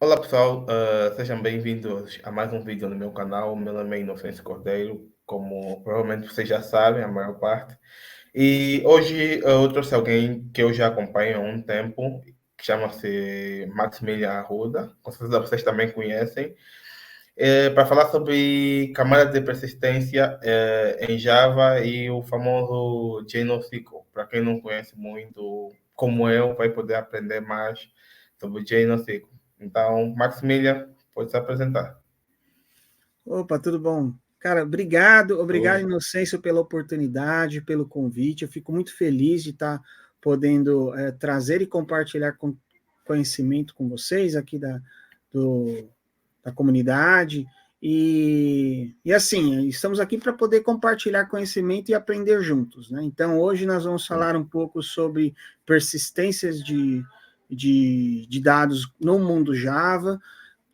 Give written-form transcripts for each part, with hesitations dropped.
Olá pessoal, sejam bem-vindos a mais um vídeo no meu canal. Meu nome é Inocêncio Cordeiro, como provavelmente vocês já sabem, a maior parte. E hoje eu trouxe alguém que eu já acompanho há um tempo, que chama-se Maximilian Arruda, com certeza vocês também conhecem, para falar sobre camadas de persistência em Java e o famoso GNOSQL. Para quem não conhece muito, como eu, vai poder aprender mais sobre o GNOSQL. Então, Maximilian, pode se apresentar. Opa, tudo bom? Cara, obrigado, Tudo. Inocêncio, pela oportunidade, pelo convite. Eu fico muito feliz de estar podendo trazer e compartilhar conhecimento com vocês aqui do, da comunidade. E assim, estamos aqui para poder compartilhar conhecimento e aprender juntos, né? Então, hoje nós vamos falar um pouco sobre persistências de dados no mundo Java,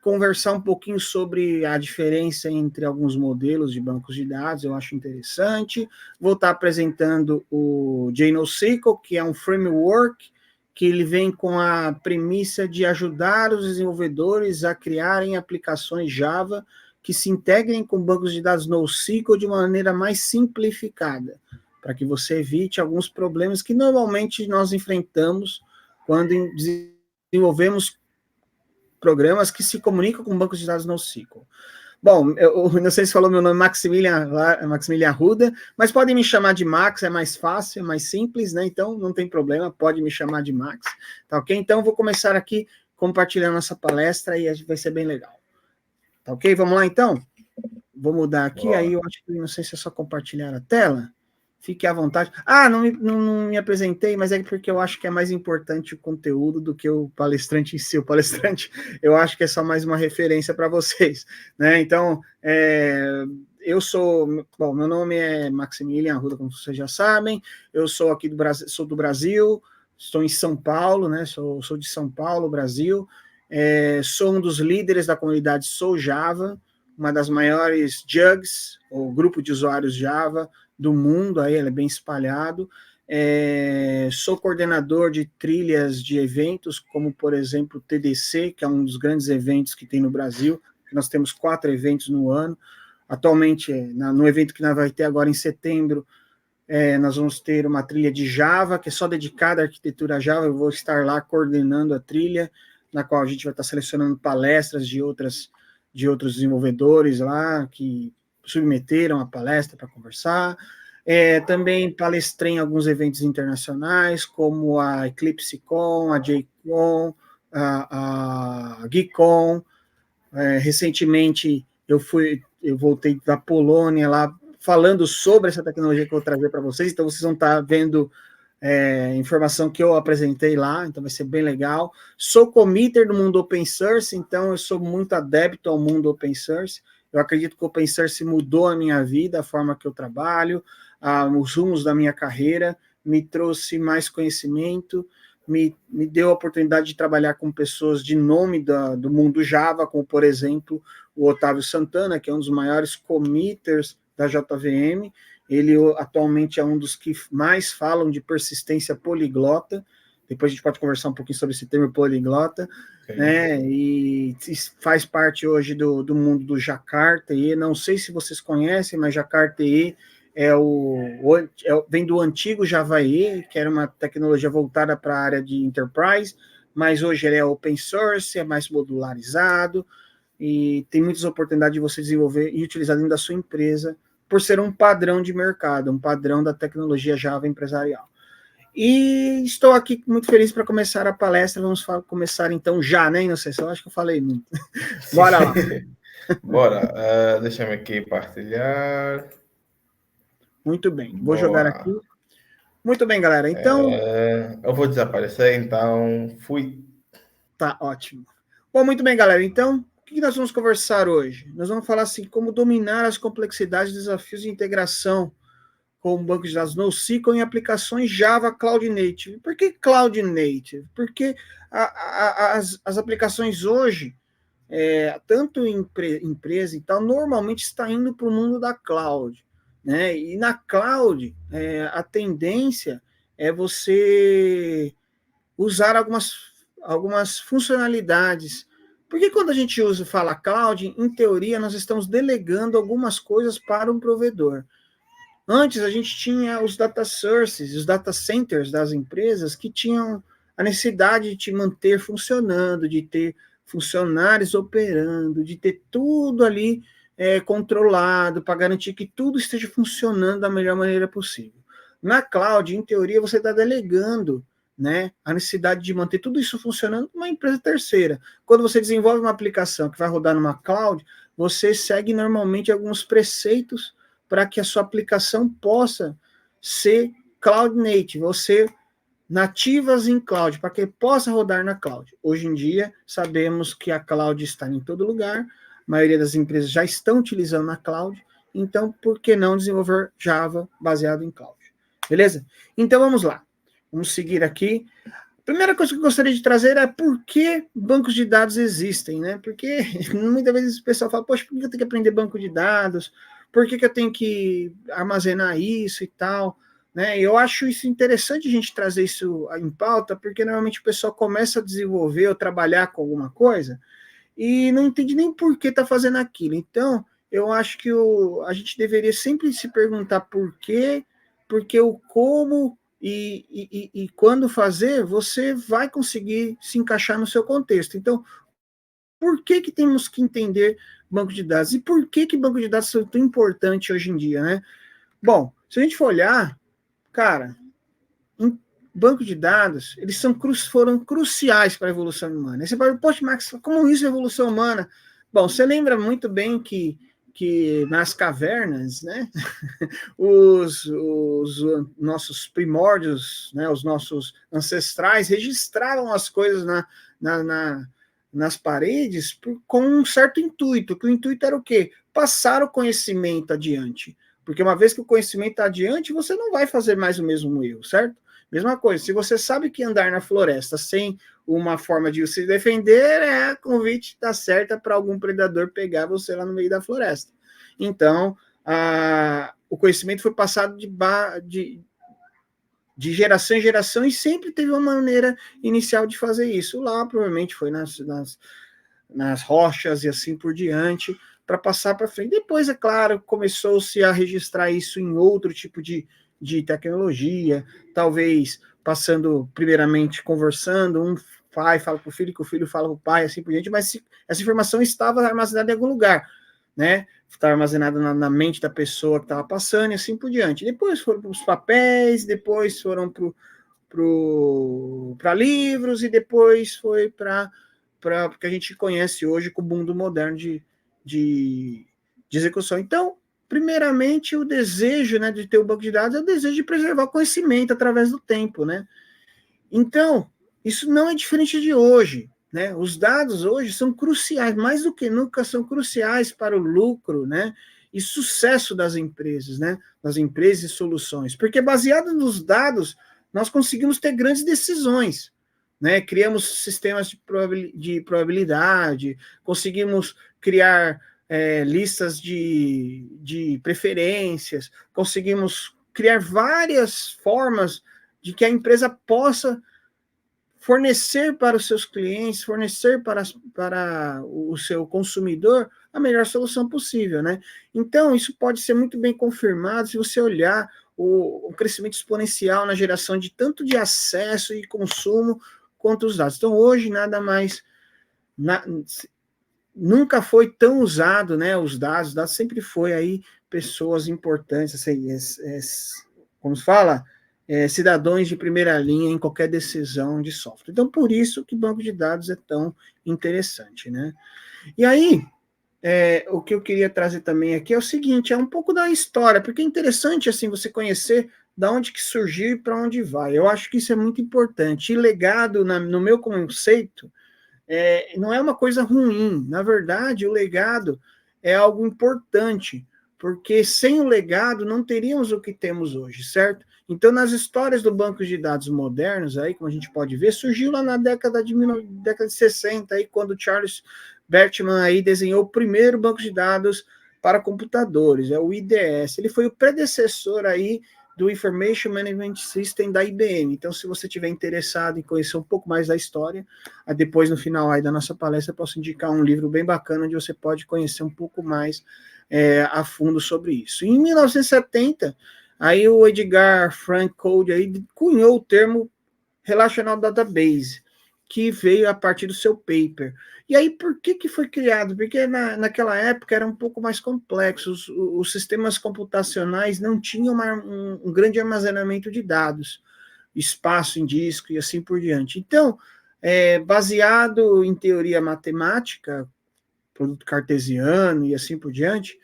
conversar um pouquinho sobre a diferença entre alguns modelos de bancos de dados, eu acho interessante. Vou estar apresentando o JNoSQL, que é um framework que ele vem com a premissa de ajudar os desenvolvedores a criarem aplicações Java que se integrem com bancos de dados NoSQL de uma maneira mais simplificada, para que você evite alguns problemas que normalmente nós enfrentamos quando desenvolvemos programas que se comunicam com bancos de dados NoSQL. Bom, eu não sei se falou meu nome, Maximilian Arruda, mas podem me chamar de Max, é mais fácil, é mais simples, né? Então não tem problema, pode me chamar de Max, tá ok? Então vou começar aqui compartilhando nossa palestra e vai ser bem legal. Tá ok? Vamos lá então? Vou mudar aqui, aí Bora. eu acho que não sei se é só compartilhar a tela. Fique à vontade. Ah, não me apresentei, mas é porque eu acho que é mais importante o conteúdo do que o palestrante em si. O palestrante, eu acho que é só mais uma referência para vocês, né? Então, eu sou, bom, meu nome é Maximilian Arruda, como vocês já sabem. Eu sou aqui do Brasil, sou do Brasil, estou em São Paulo, né? Sou de São Paulo, Brasil. Sou um dos líderes da comunidade Sou Java, uma das maiores jugs, ou grupo de usuários Java do mundo, aí ele é bem espalhado. Sou coordenador de trilhas de eventos, como, por exemplo, o TDC, que é um dos grandes eventos que tem no Brasil. Nós temos 4 eventos no ano. Atualmente, no evento que nós vai ter agora em setembro, nós vamos ter uma trilha de Java, que é só dedicada à arquitetura Java. Eu vou estar lá coordenando a trilha, na qual a gente vai estar selecionando palestras de outros desenvolvedores lá, que submeteram a palestra para conversar. Também palestrei em alguns eventos internacionais, como a EclipseCon, a JCon, a GeekCon. Recentemente eu voltei da Polônia lá, falando sobre essa tecnologia que eu vou trazer para vocês, então vocês vão estar vendo informação que eu apresentei lá, então vai ser bem legal. Sou committer do mundo open source, então eu sou muito adepto ao mundo open source. Eu acredito que o open source mudou a minha vida, a forma que eu trabalho, os rumos da minha carreira, me trouxe mais conhecimento, me deu a oportunidade de trabalhar com pessoas de nome do mundo Java, como, por exemplo, o Otávio Santana, que é um dos maiores committers da JVM. Ele atualmente é um dos que mais falam de persistência poliglota. Depois a gente pode conversar um pouquinho sobre esse termo poliglota, né? E faz parte hoje do mundo do Jakarta. E não sei se vocês conhecem, mas Jakarta E vem do antigo Java E, que era uma tecnologia voltada para a área de enterprise, mas hoje ele é open source, é mais modularizado e tem muitas oportunidades de você desenvolver e utilizar dentro da sua empresa por ser um padrão de mercado, um padrão da tecnologia Java empresarial. E estou aqui muito feliz para começar a palestra. Vamos começar então já, né, Inocência? Eu acho que eu falei muito. Bora lá. Bora. Deixa-me aqui partilhar. Muito bem. Vou jogar aqui. Boa. Muito bem, galera. Então, Eu vou desaparecer, então fui. tá ótimo. Bom, muito bem, galera. Então, o que nós vamos conversar hoje? Nós vamos falar assim, como dominar as complexidades e desafios de integração com o banco de dados NoSQL em aplicações Java Cloud Native. Por que Cloud Native? Porque as aplicações hoje, tanto empresa e tal, normalmente está indo para o mundo da cloud, né? E na cloud, a tendência é você usar algumas funcionalidades Porque quando a gente fala cloud, em teoria, nós estamos delegando algumas coisas para um provedor. Antes, a gente tinha os data sources, os data centers das empresas que tinham a necessidade de te manter funcionando, de ter funcionários operando, de ter tudo ali controlado para garantir que tudo esteja funcionando da melhor maneira possível. Na cloud, em teoria, você está delegando, né, a necessidade de manter tudo isso funcionando numa empresa terceira. Quando você desenvolve uma aplicação que vai rodar numa cloud, você segue normalmente alguns preceitos para que a sua aplicação possa ser cloud native, ou ser nativas em cloud, para que possa rodar na cloud. Hoje em dia, sabemos que a cloud está em todo lugar, a maioria das empresas já estão utilizando a cloud, então por que não desenvolver Java baseado em cloud? Beleza? Então vamos lá. Vamos seguir aqui. Primeira coisa que eu gostaria de trazer é por que bancos de dados existem, né? Porque muitas vezes o pessoal fala, poxa, por que eu tenho que aprender banco de dados? Por que eu tenho que armazenar isso e tal? Né? Eu acho isso interessante a gente trazer isso em pauta, porque normalmente o pessoal começa a desenvolver ou trabalhar com alguma coisa e não entende nem por que está fazendo aquilo. Então, eu acho que a gente deveria sempre se perguntar por quê, porque o como e quando fazer, você vai conseguir se encaixar no seu contexto. Então, por que temos que entender banco de dados? E por que banco de dados são tão importante hoje em dia, né? Bom, se a gente for olhar, cara, em banco de dados, eles foram cruciais para a evolução humana. Aí você fala, poxa, Max, como isso é evolução humana? Bom, você lembra muito bem que nas cavernas, né, os nossos primórdios, né, os nossos ancestrais registravam as coisas nas paredes com um certo intuito, que o intuito era o quê? Passar o conhecimento adiante. Porque uma vez que o conhecimento está adiante, você não vai fazer mais o mesmo erro, certo? Mesma coisa, se você sabe que andar na floresta sem uma forma de se defender, a convite está certa para algum predador pegar você lá no meio da floresta. Então, o conhecimento foi passado de geração em geração e sempre teve uma maneira inicial de fazer isso. Lá, provavelmente, foi nas rochas e assim por diante, para passar para frente. Depois, é claro, começou-se a registrar isso em outro tipo de tecnologia, talvez passando, primeiramente, conversando, um pai fala para o filho, que o filho fala para o pai, assim por diante, mas essa informação estava armazenada em algum lugar, né? Estava armazenada na mente da pessoa que estava passando e assim por diante. Depois foram para os papéis, depois foram para livros e depois foi para o que a gente conhece hoje como o mundo moderno de execução. Então, primeiramente, o desejo, né, de ter o banco de dados é o desejo de preservar o conhecimento através do tempo, né? Então, isso não é diferente de hoje, né? Os dados hoje são cruciais, mais do que nunca são cruciais para o lucro, né? E sucesso das empresas, né? Das empresas e soluções. Porque baseado nos dados, nós conseguimos ter grandes decisões, né? Criamos sistemas de probabilidade, conseguimos criar listas de preferências, conseguimos criar várias formas de que a empresa possa fornecer para os seus clientes, fornecer para o seu consumidor a melhor solução possível, né? Então, isso pode ser muito bem confirmado se você olhar o crescimento exponencial na geração de tanto de acesso e consumo quanto os dados. Então, hoje, nada mais... nunca foi tão usado, né, os dados sempre foi aí pessoas importantes, assim, como se fala, cidadãos de primeira linha em qualquer decisão de software. Então, por isso que banco de dados é tão interessante, né? E aí, o que eu queria trazer também aqui é o seguinte, é um pouco da história, porque é interessante, assim, você conhecer da onde que surgiu e para onde vai. Eu acho que isso é muito importante. E legado, no meu conceito, não é uma coisa ruim. Na verdade, o legado é algo importante, porque sem o legado não teríamos o que temos hoje, certo? Então, nas histórias do banco de dados modernos, aí, como a gente pode ver, surgiu lá na década de 60, aí, quando Charles Bertman aí desenhou o primeiro banco de dados para computadores, o IDS. Ele foi o predecessor aí do Information Management System da IBM. Então, se você tiver interessado em conhecer um pouco mais da história, depois no final aí da nossa palestra eu posso indicar um livro bem bacana onde você pode conhecer um pouco mais a fundo sobre isso. Em 1970, aí o Edgar Frank Code aí cunhou o termo Relational Database, que veio a partir do seu paper. E aí, por que foi criado? Porque naquela época era um pouco mais complexo, os sistemas computacionais não tinham um grande armazenamento de dados, espaço em disco e assim por diante. Então, baseado em teoria matemática, produto cartesiano e assim por diante,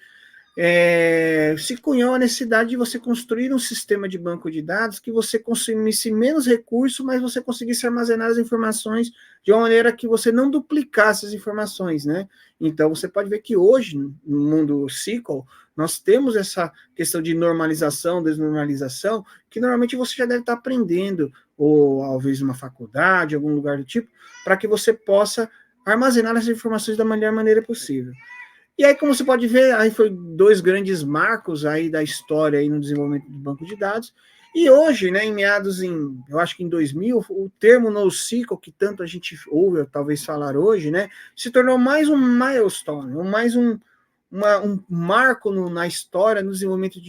se cunhou a necessidade de você construir um sistema de banco de dados que você consumisse menos recursos, mas você conseguisse armazenar as informações de uma maneira que você não duplicasse as informações, né? Então, você pode ver que hoje, no mundo SQL, nós temos essa questão de normalização, desnormalização, que normalmente você já deve estar aprendendo, ou talvez numa faculdade, algum lugar do tipo, para que você possa armazenar essas informações da melhor maneira possível. E aí, como você pode ver, aí foi 2 grandes marcos aí da história aí no desenvolvimento do banco de dados. E hoje, né, eu acho que em 2000, o termo NoSQL, que tanto a gente ouve, talvez falar hoje, né, se tornou mais um milestone, mais um marco na história, no desenvolvimento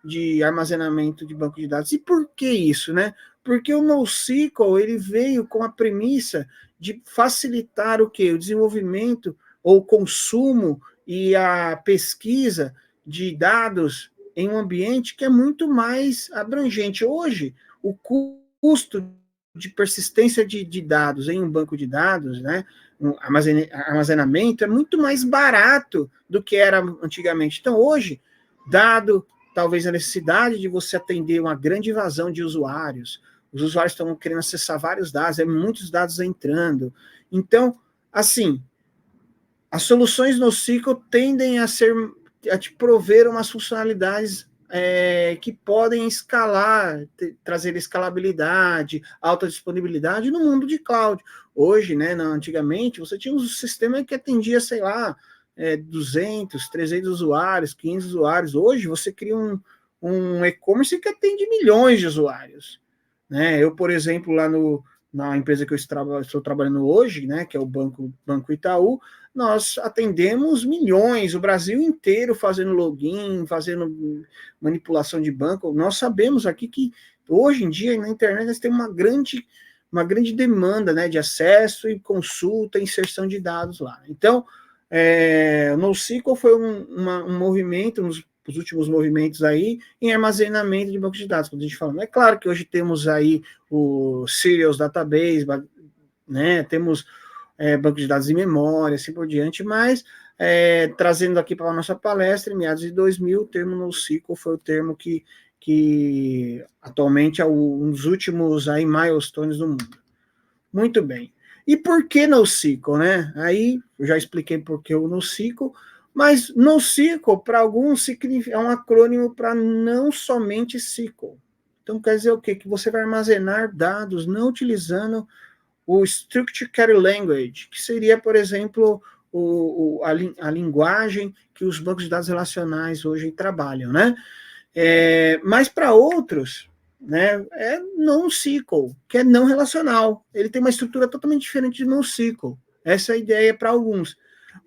de armazenamento de banco de dados. E por que isso, né? Porque o NoSQL, ele veio com a premissa de facilitar o quê? O desenvolvimento ou o consumo e a pesquisa de dados em um ambiente que é muito mais abrangente. Hoje, o custo de persistência de dados em um banco de dados, né, um armazenamento, é muito mais barato do que era antigamente. Então, hoje, dado talvez a necessidade de você atender uma grande invasão de usuários, os usuários estão querendo acessar vários dados, muitos dados entrando. Então, assim, as soluções no NoSQL tendem a te prover umas funcionalidades que podem escalar, trazer escalabilidade, alta disponibilidade no mundo de cloud. Hoje, né, antigamente, você tinha um sistema que atendia, sei lá, 200, 300 usuários, 500 usuários. Hoje, você cria um e-commerce que atende milhões de usuários. Né? Eu, por exemplo, lá na empresa que eu estou trabalhando hoje, né, que é o Banco Itaú, nós atendemos milhões, o Brasil inteiro fazendo login, fazendo manipulação de banco. Nós sabemos aqui que hoje em dia na internet nós temos uma grande demanda, né, de acesso e consulta, inserção de dados lá. Então, o NoSQL foi um movimento, os últimos movimentos aí em armazenamento de bancos de dados, quando a gente fala. É claro que hoje temos aí o Serials Database, né, temos banco de dados em memória, assim por diante, mas trazendo aqui para a nossa palestra, em meados de 2000, o termo NoSQL foi o termo que atualmente é um dos últimos aí milestones do mundo. Muito bem. E por que NoSQL, né? Aí, eu já expliquei por que o NoSQL, mas NoSQL, para alguns, é um acrônimo para não somente SQL. Então, quer dizer o quê? Que você vai armazenar dados não utilizando o Structured Query Language, que seria, por exemplo, a linguagem que os bancos de dados relacionais hoje trabalham, né? Mas para outros, né, é NoSQL, que é não relacional. Ele tem uma estrutura totalmente diferente de NoSQL. Essa é a ideia para alguns.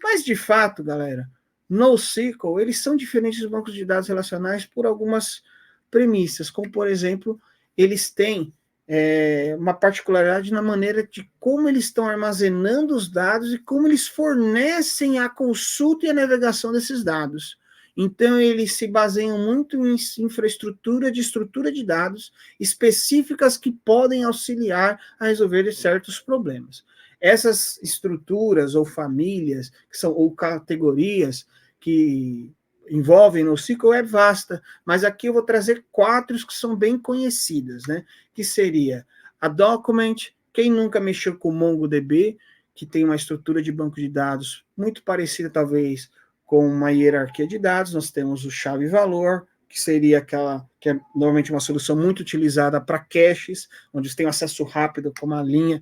Mas, de fato, galera, NoSQL, eles são diferentes dos bancos de dados relacionais por algumas premissas, como, por exemplo, eles têm uma particularidade na maneira de como eles estão armazenando os dados e como eles fornecem a consulta e a navegação desses dados. Então, eles se baseiam muito em estrutura de dados específicas que podem auxiliar a resolver certos problemas. Essas estruturas ou famílias, ou categorias que envolvem NoSQL é vasta, mas aqui eu vou trazer 4 que são bem conhecidas, né? Que seria a Document, quem nunca mexeu com o MongoDB, que tem uma estrutura de banco de dados muito parecida, talvez, com uma hierarquia de dados. Nós temos o chave-valor, que seria aquela que é normalmente uma solução muito utilizada para caches, onde você tem acesso rápido com uma linha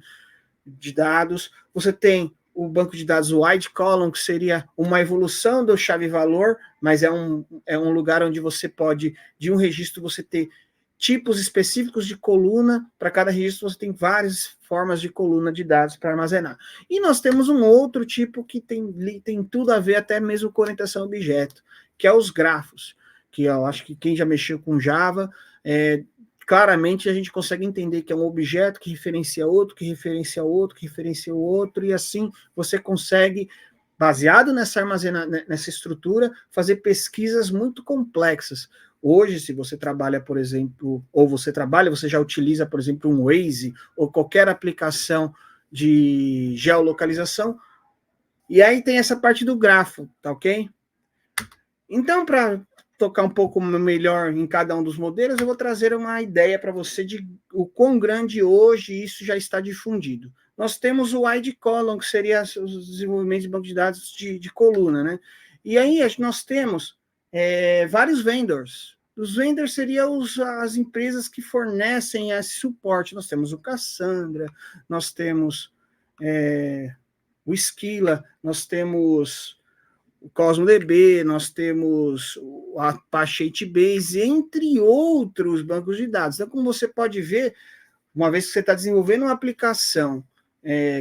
de dados. Você tem o banco de dados wide column, que seria uma evolução do chave-valor, mas é um lugar onde você pode, de um registro, você ter tipos específicos de coluna. Para cada registro você tem várias formas de coluna de dados para armazenar. E nós temos um outro tipo que tem tudo a ver até mesmo com orientação a objeto, que é os grafos, que eu acho que quem já mexeu com Java, claramente a gente consegue entender que é um objeto que referencia outro, que referencia outro, que referencia outro, e assim você consegue, baseado nessa estrutura, fazer pesquisas muito complexas. Hoje, se você trabalha, por exemplo, você já utiliza, por exemplo, um Waze, ou qualquer aplicação de geolocalização, e aí tem essa parte do grafo, tá ok? Então, para tocar um pouco melhor em cada um dos modelos, eu vou trazer uma ideia para você de o quão grande hoje isso já está difundido. Nós temos o wide column, que seria os desenvolvimentos de banco de dados de coluna, né? E aí nós temos vários vendors. Os vendors seriam as empresas que fornecem esse suporte. Nós temos o Cassandra, nós temos o Esquila, nós temos o CosmoDB, nós temos o Apache HBase, entre outros bancos de dados. Então, como você pode ver, uma vez que você está desenvolvendo uma aplicação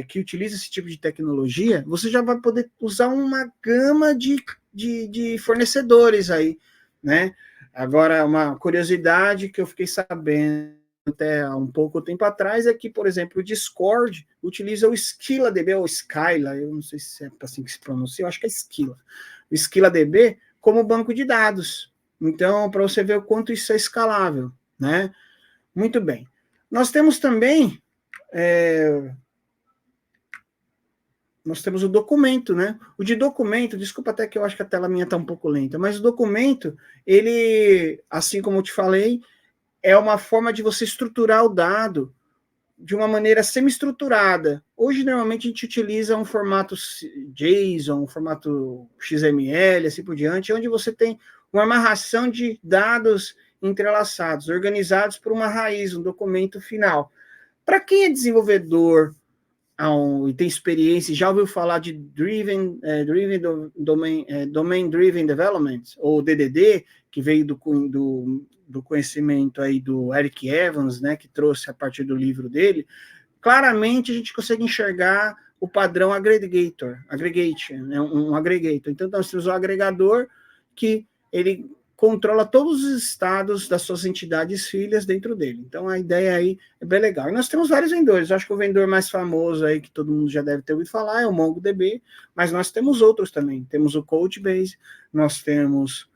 que utiliza esse tipo de tecnologia, você já vai poder usar uma gama de fornecedores aí, né? Agora, uma curiosidade que eu fiquei sabendo até há um pouco tempo atrás é que, por exemplo, o Discord utiliza o SquilaDB ou Skyla, eu não sei se é assim que se pronuncia, eu acho que é Scylla. O SquilaDB como banco de dados. Então, para você ver o quanto isso é escalável, né? Muito bem. Nós temos também nós temos o documento, né? O de documento, desculpa até que eu acho que a tela minha está um pouco lenta, mas o documento, ele, assim como eu te falei, é uma forma de você estruturar o dado de uma maneira semi-estruturada. Hoje, normalmente, a gente utiliza um formato JSON, um formato XML, assim por diante, onde você tem uma amarração de dados entrelaçados, organizados por uma raiz, um documento final. Para quem é desenvolvedor e tem experiência, já ouviu falar de Domain Driven Development, ou DDD, que veio do conhecimento aí do Eric Evans, né, que trouxe a partir do livro dele, claramente a gente consegue enxergar o padrão aggregation, né, um aggregator. Então, nós temos um agregador que ele controla todos os estados das suas entidades filhas dentro dele. Então, a ideia aí é bem legal. E nós temos vários vendedores. Eu acho que o vendedor mais famoso aí, que todo mundo já deve ter ouvido falar, é o MongoDB, mas nós temos outros também. Temos o Couchbase, nós temos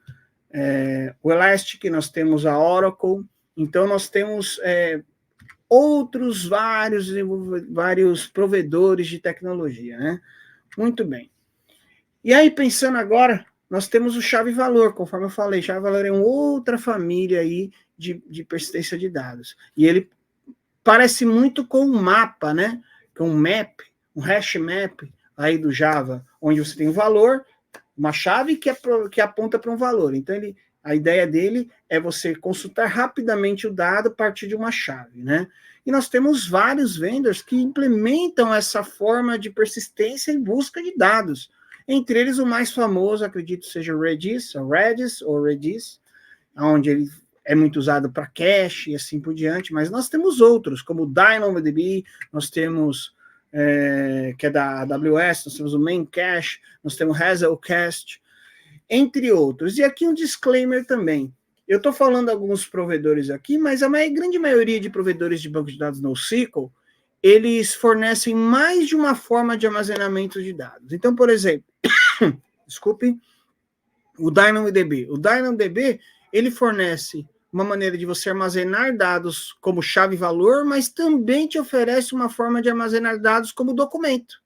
o Elastic, nós temos a Oracle. Então, nós temos outros vários provedores de tecnologia, né? Muito bem. E aí, pensando agora, nós temos o chave-valor, conforme eu falei, chave-valor é uma outra família aí de persistência de dados. E ele parece muito com um mapa, né? Com um map, um hash map aí do Java, onde você tem um valor, uma chave que aponta para um valor. Então, a ideia dele é você consultar rapidamente o dado a partir de uma chave, né? E nós temos vários vendors que implementam essa forma de persistência em busca de dados. Entre eles, o mais famoso, acredito, seja o Redis, onde ele é muito usado para cache e assim por diante, mas nós temos outros, como o DynamoDB, nós temos, que é da AWS, nós temos o Memcache, nós temos o Hazelcast, entre outros. E aqui um disclaimer também. Eu estou falando alguns provedores aqui, mas a grande maioria de provedores de banco de dados NoSQL, eles fornecem mais de uma forma de armazenamento de dados. Então, por exemplo, desculpe, o DynamoDB. O DynamoDB, ele fornece uma maneira de você armazenar dados como chave-valor, mas também te oferece uma forma de armazenar dados como documento.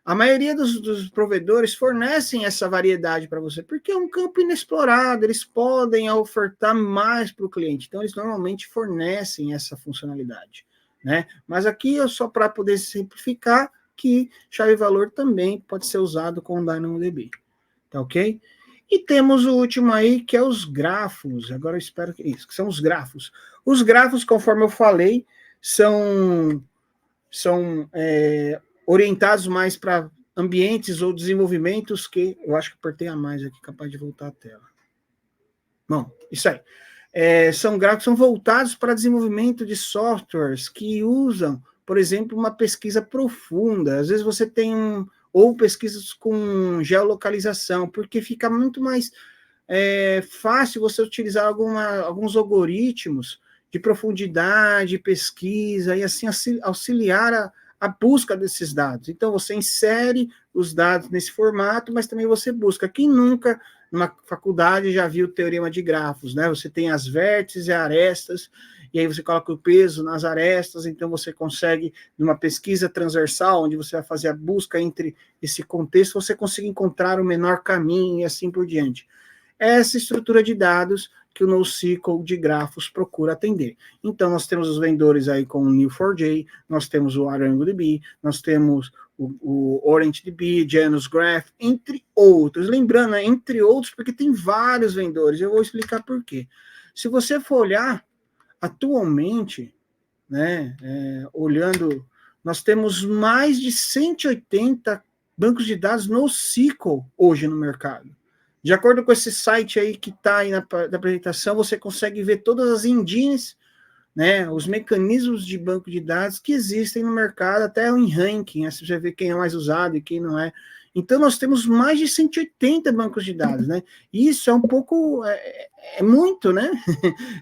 A maioria dos provedores fornecem essa variedade para você, porque é um campo inexplorado, eles podem ofertar mais para o cliente, então eles normalmente fornecem essa funcionalidade, né? Mas aqui é só para poder simplificar que chave-valor também pode ser usado com o DynamoDB, tá ok? E temos o último aí, que é os grafos, agora eu espero que isso, que são os grafos. Os grafos, conforme eu falei, são orientados mais para ambientes ou desenvolvimentos que... Eu acho que apertei a mais aqui, capaz de voltar a tela. Bom, isso aí. são gráficos, são voltados para desenvolvimento de softwares que usam, por exemplo, uma pesquisa profunda. Às vezes você tem ou pesquisas com geolocalização, porque fica muito mais fácil você utilizar alguns algoritmos de profundidade, pesquisa, e assim auxiliar a busca desses dados. Então, você insere os dados nesse formato, mas também você busca. Quem nunca, numa faculdade, já viu o teorema de grafos, né? Você tem as vértices e arestas, e aí você coloca o peso nas arestas, então você consegue, numa pesquisa transversal, onde você vai fazer a busca entre esse contexto, você consegue encontrar o menor caminho e assim por diante. Essa estrutura de dados que o NoSQL de grafos procura atender. Então, nós temos os vendedores aí com o Neo4j, nós temos o ArangoDB, nós temos o OrangeDB, Janus Graph, entre outros. Lembrando, né, entre outros, porque tem vários vendedores. Eu vou explicar por quê. Se você for olhar, atualmente, né, olhando, nós temos mais de 180 bancos de dados NoSQL hoje no mercado. De acordo com esse site aí que está aí na apresentação, você consegue ver todas as engines, né, os mecanismos de banco de dados que existem no mercado, até em ranking, né, você vê quem é mais usado e quem não é. Então, nós temos mais de 180 bancos de dados, né? Isso é um pouco, é muito, né?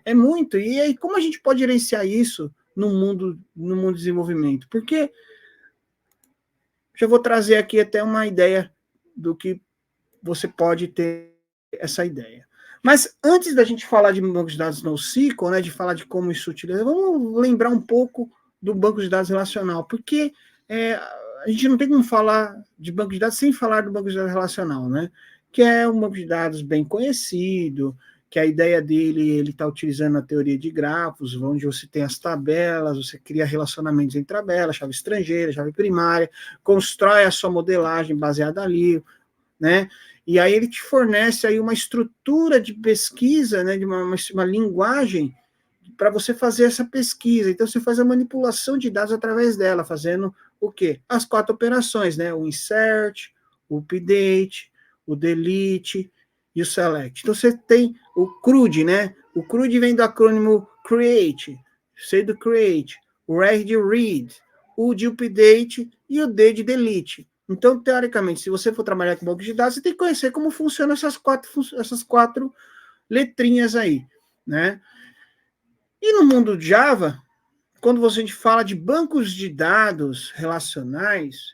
É muito. E aí, como a gente pode gerenciar isso no mundo de desenvolvimento? Porque, já vou trazer aqui até uma ideia do que você pode ter essa ideia. Mas antes da gente falar de bancos de dados NoSQL, né, de falar de como isso utiliza, vamos lembrar um pouco do banco de dados relacional, porque a gente não tem como falar de banco de dados sem falar do banco de dados relacional, né? Que é um banco de dados bem conhecido, que a ideia dele, ele está utilizando a teoria de grafos, onde você tem as tabelas, você cria relacionamentos entre tabelas, chave estrangeira, chave primária, constrói a sua modelagem baseada ali, né? E aí ele te fornece aí uma estrutura de pesquisa, né, de uma linguagem para você fazer essa pesquisa. Então você faz a manipulação de dados através dela, fazendo o quê? As 4 operações, né? O insert, o update, o delete e o select. Então você tem o CRUD, né? O CRUD vem do acrônimo create, C do create, o R de read, o de update e o D de delete. Então, teoricamente, se você for trabalhar com banco de dados, você tem que conhecer como funcionam essas quatro letrinhas aí, né? E no mundo Java, quando você fala de bancos de dados relacionais,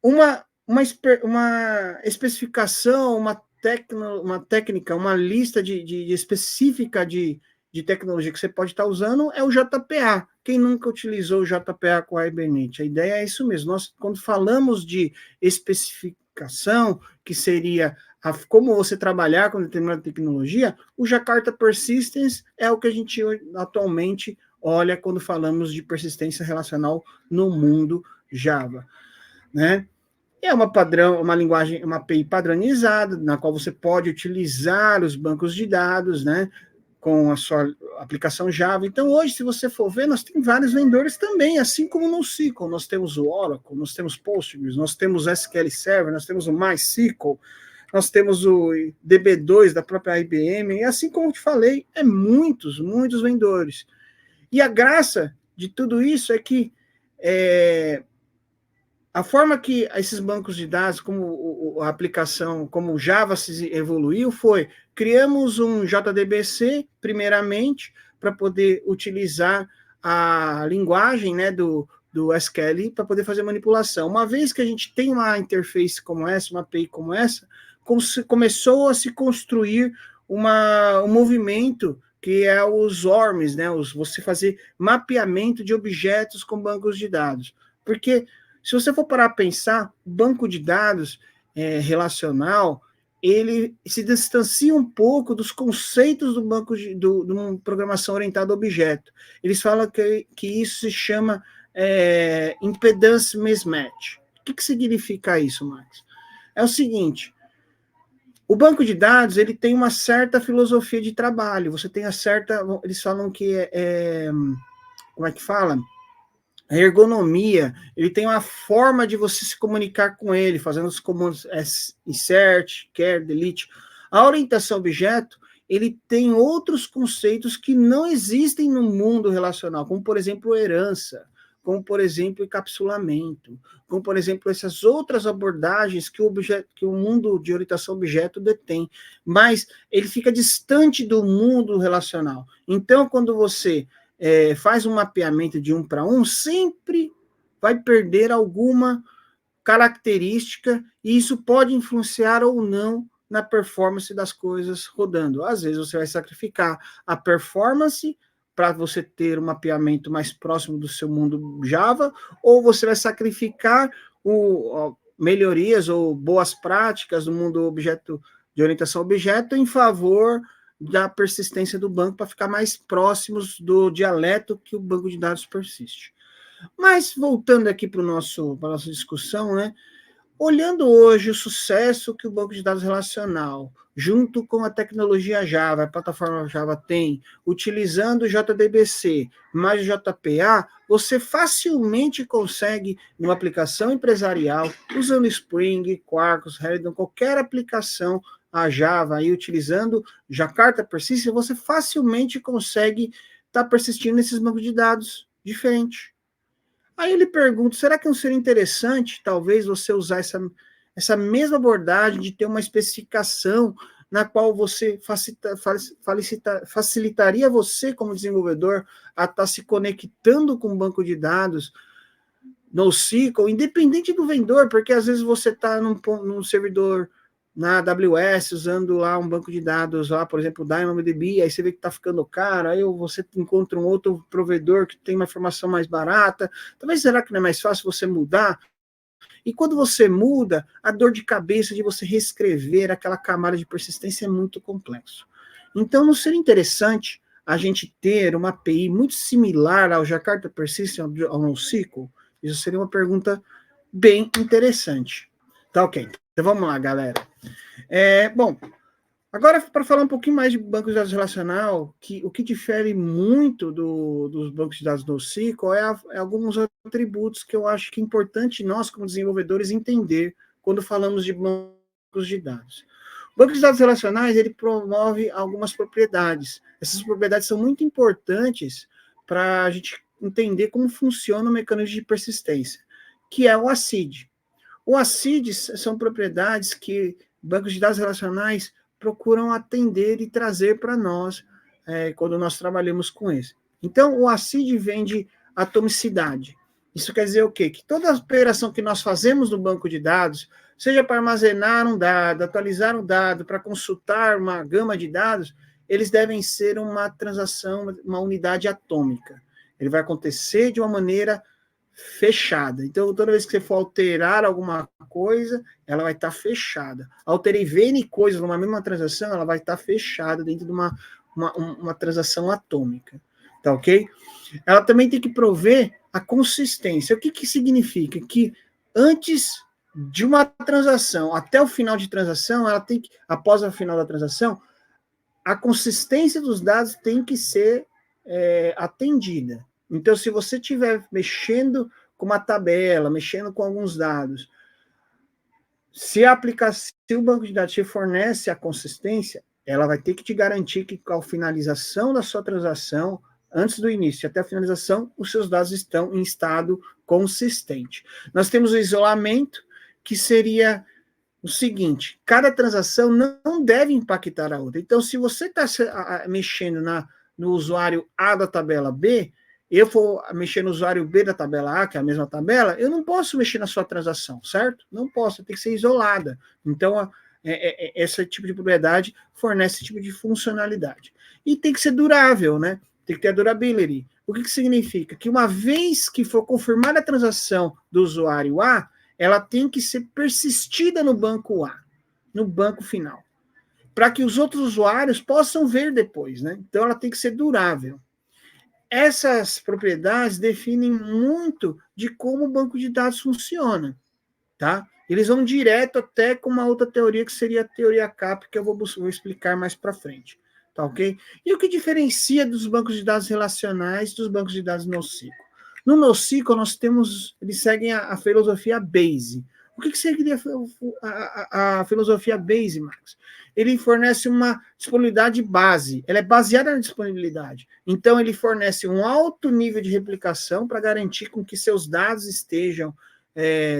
uma especificação, uma técnica, uma lista de específica de tecnologia que você pode estar usando é o JPA. Quem nunca utilizou o JPA com a Hibernate? A ideia é isso mesmo. Nós, quando falamos de especificação, que seria como você trabalhar com determinada tecnologia, o Jakarta Persistence é o que a gente atualmente olha quando falamos de persistência relacional no mundo Java, né? É uma linguagem, uma API padronizada, na qual você pode utilizar os bancos de dados, né, com a sua aplicação Java. Então, hoje, se você for ver, nós temos vários vendedores também, assim como no SQL. Nós temos o Oracle, nós temos Postgres, nós temos o SQL Server, nós temos o MySQL, nós temos o DB2 da própria IBM, e assim como eu te falei, muitos vendedores. E a graça de tudo isso é que a forma que esses bancos de dados, como a aplicação, como o Java se evoluiu, foi criamos um JDBC, primeiramente, para poder utilizar a linguagem, né, do SQL para poder fazer manipulação. Uma vez que a gente tem uma interface como essa, uma API como essa, começou a se construir um movimento que é os ORMs, né, você fazer mapeamento de objetos com bancos de dados. Porque se você for parar a pensar, o banco de dados relacional, ele se distancia um pouco dos conceitos do banco de uma programação orientada a objeto. Eles falam que isso se chama impedance mismatch. O que significa isso, Max? É o seguinte, o banco de dados, ele tem uma certa filosofia de trabalho, você tem eles falam que como é que fala? A ergonomia, ele tem uma forma de você se comunicar com ele, fazendo os comandos insert, char, delete. A orientação objeto, ele tem outros conceitos que não existem no mundo relacional, como, por exemplo, herança, como, por exemplo, encapsulamento, como, por exemplo, essas outras abordagens que o mundo de orientação objeto detém, mas ele fica distante do mundo relacional. Então, quando você faz um mapeamento de 1 para 1, sempre vai perder alguma característica, e isso pode influenciar ou não na performance das coisas rodando. Às vezes você vai sacrificar a performance para você ter um mapeamento mais próximo do seu mundo Java, ou você vai sacrificar melhorias ou boas práticas do mundo objeto de orientação a objeto em favor da persistência do banco para ficar mais próximos do dialeto que o banco de dados persiste. Mas voltando aqui para a nossa discussão, né? Olhando hoje o sucesso que o banco de dados relacional, junto com a tecnologia Java, a plataforma Java tem, utilizando o JDBC mais o JPA, você facilmente consegue, numa aplicação empresarial, usando Spring, Quarkus, Heron, qualquer aplicação a Java, aí utilizando Jakarta Persistence, você facilmente consegue estar persistindo nesses bancos de dados diferentes. Aí ele pergunta, será que não seria interessante, talvez, você usar essa mesma abordagem de ter uma especificação na qual você facilitaria você, como desenvolvedor, a estar se conectando com o banco de dados NoSQL, independente do vendedor, porque às vezes você está num servidor na AWS, usando lá um banco de dados, lá, por exemplo, o DynamoDB, aí você vê que está ficando caro, aí você encontra um outro provedor que tem uma informação mais barata, talvez será que não é mais fácil você mudar? E quando você muda, a dor de cabeça de você reescrever aquela camada de persistência é muito complexo. Então, não seria interessante a gente ter uma API muito similar ao Jakarta Persistence, ao NoSQL? Isso seria uma pergunta bem interessante. Tá ok. Então vamos lá, galera. Bom, agora para falar um pouquinho mais de banco de dados relacional, o que difere muito dos bancos de dados NoSQL é alguns atributos que eu acho que é importante nós, como desenvolvedores, entender quando falamos de bancos de dados. O banco de dados relacionais, ele promove algumas propriedades. Essas propriedades são muito importantes para a gente entender como funciona o mecanismo de persistência, que é o ACID. O ACIDs são propriedades que bancos de dados relacionais procuram atender e trazer para nós quando nós trabalhamos com isso. Então, o ACID vem de atomicidade. Isso quer dizer o quê? Que toda operação que nós fazemos no banco de dados, seja para armazenar um dado, atualizar um dado, para consultar uma gama de dados, eles devem ser uma transação, uma unidade atômica. Ele vai acontecer de uma maneira fechada. Então, toda vez que você for alterar alguma coisa, ela vai estar fechada. Alterei N coisas numa mesma transação, ela vai estar fechada dentro de uma transação atômica. Tá ok? Ela também tem que prover a consistência. O que significa? Que antes de uma transação, até o final de transação, ela tem que, após o final da transação, a consistência dos dados tem que ser atendida. Então, se você estiver mexendo com uma tabela, mexendo com alguns dados, se o banco de dados te fornece a consistência, ela vai ter que te garantir que, com a finalização da sua transação, antes do início até a finalização, os seus dados estão em estado consistente. Nós temos o isolamento, que seria o seguinte: cada transação não deve impactar a outra. Então, se você está mexendo no usuário A da tabela B, eu for mexer no usuário B da tabela A, que é a mesma tabela, eu não posso mexer na sua transação, certo? Não posso, tem que ser isolada. Então, esse tipo de propriedade fornece esse tipo de funcionalidade. E tem que ser durável, né? Tem que ter a durability. O que significa? Que uma vez que for confirmada a transação do usuário A, ela tem que ser persistida no banco A, no banco final, para que os outros usuários possam ver depois, né? Então, ela tem que ser durável. Essas propriedades definem muito de como o banco de dados funciona, tá? Eles vão direto até com uma outra teoria, que seria a teoria CAP, que eu vou explicar mais para frente, tá ok? E o que diferencia dos bancos de dados relacionais dos bancos de dados NoSQL? No NoSQL, eles seguem a filosofia BASE. O que seria a filosofia Bayes, Max? Ele fornece uma disponibilidade base, ela é baseada na disponibilidade. Então, ele fornece um alto nível de replicação para garantir com que seus dados estejam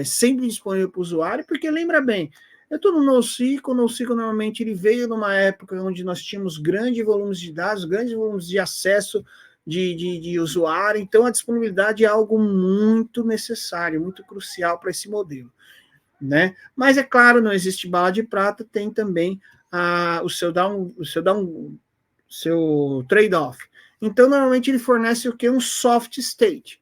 sempre disponíveis para o usuário, porque lembra bem, eu estou no NoSQL normalmente ele veio numa época onde nós tínhamos grandes volumes de dados, grandes volumes de acesso de usuário, então a disponibilidade é algo muito necessário, muito crucial para esse modelo, né? Mas é claro, não existe bala de prata, tem também o seu trade-off. Então, normalmente ele fornece o que? Um soft state.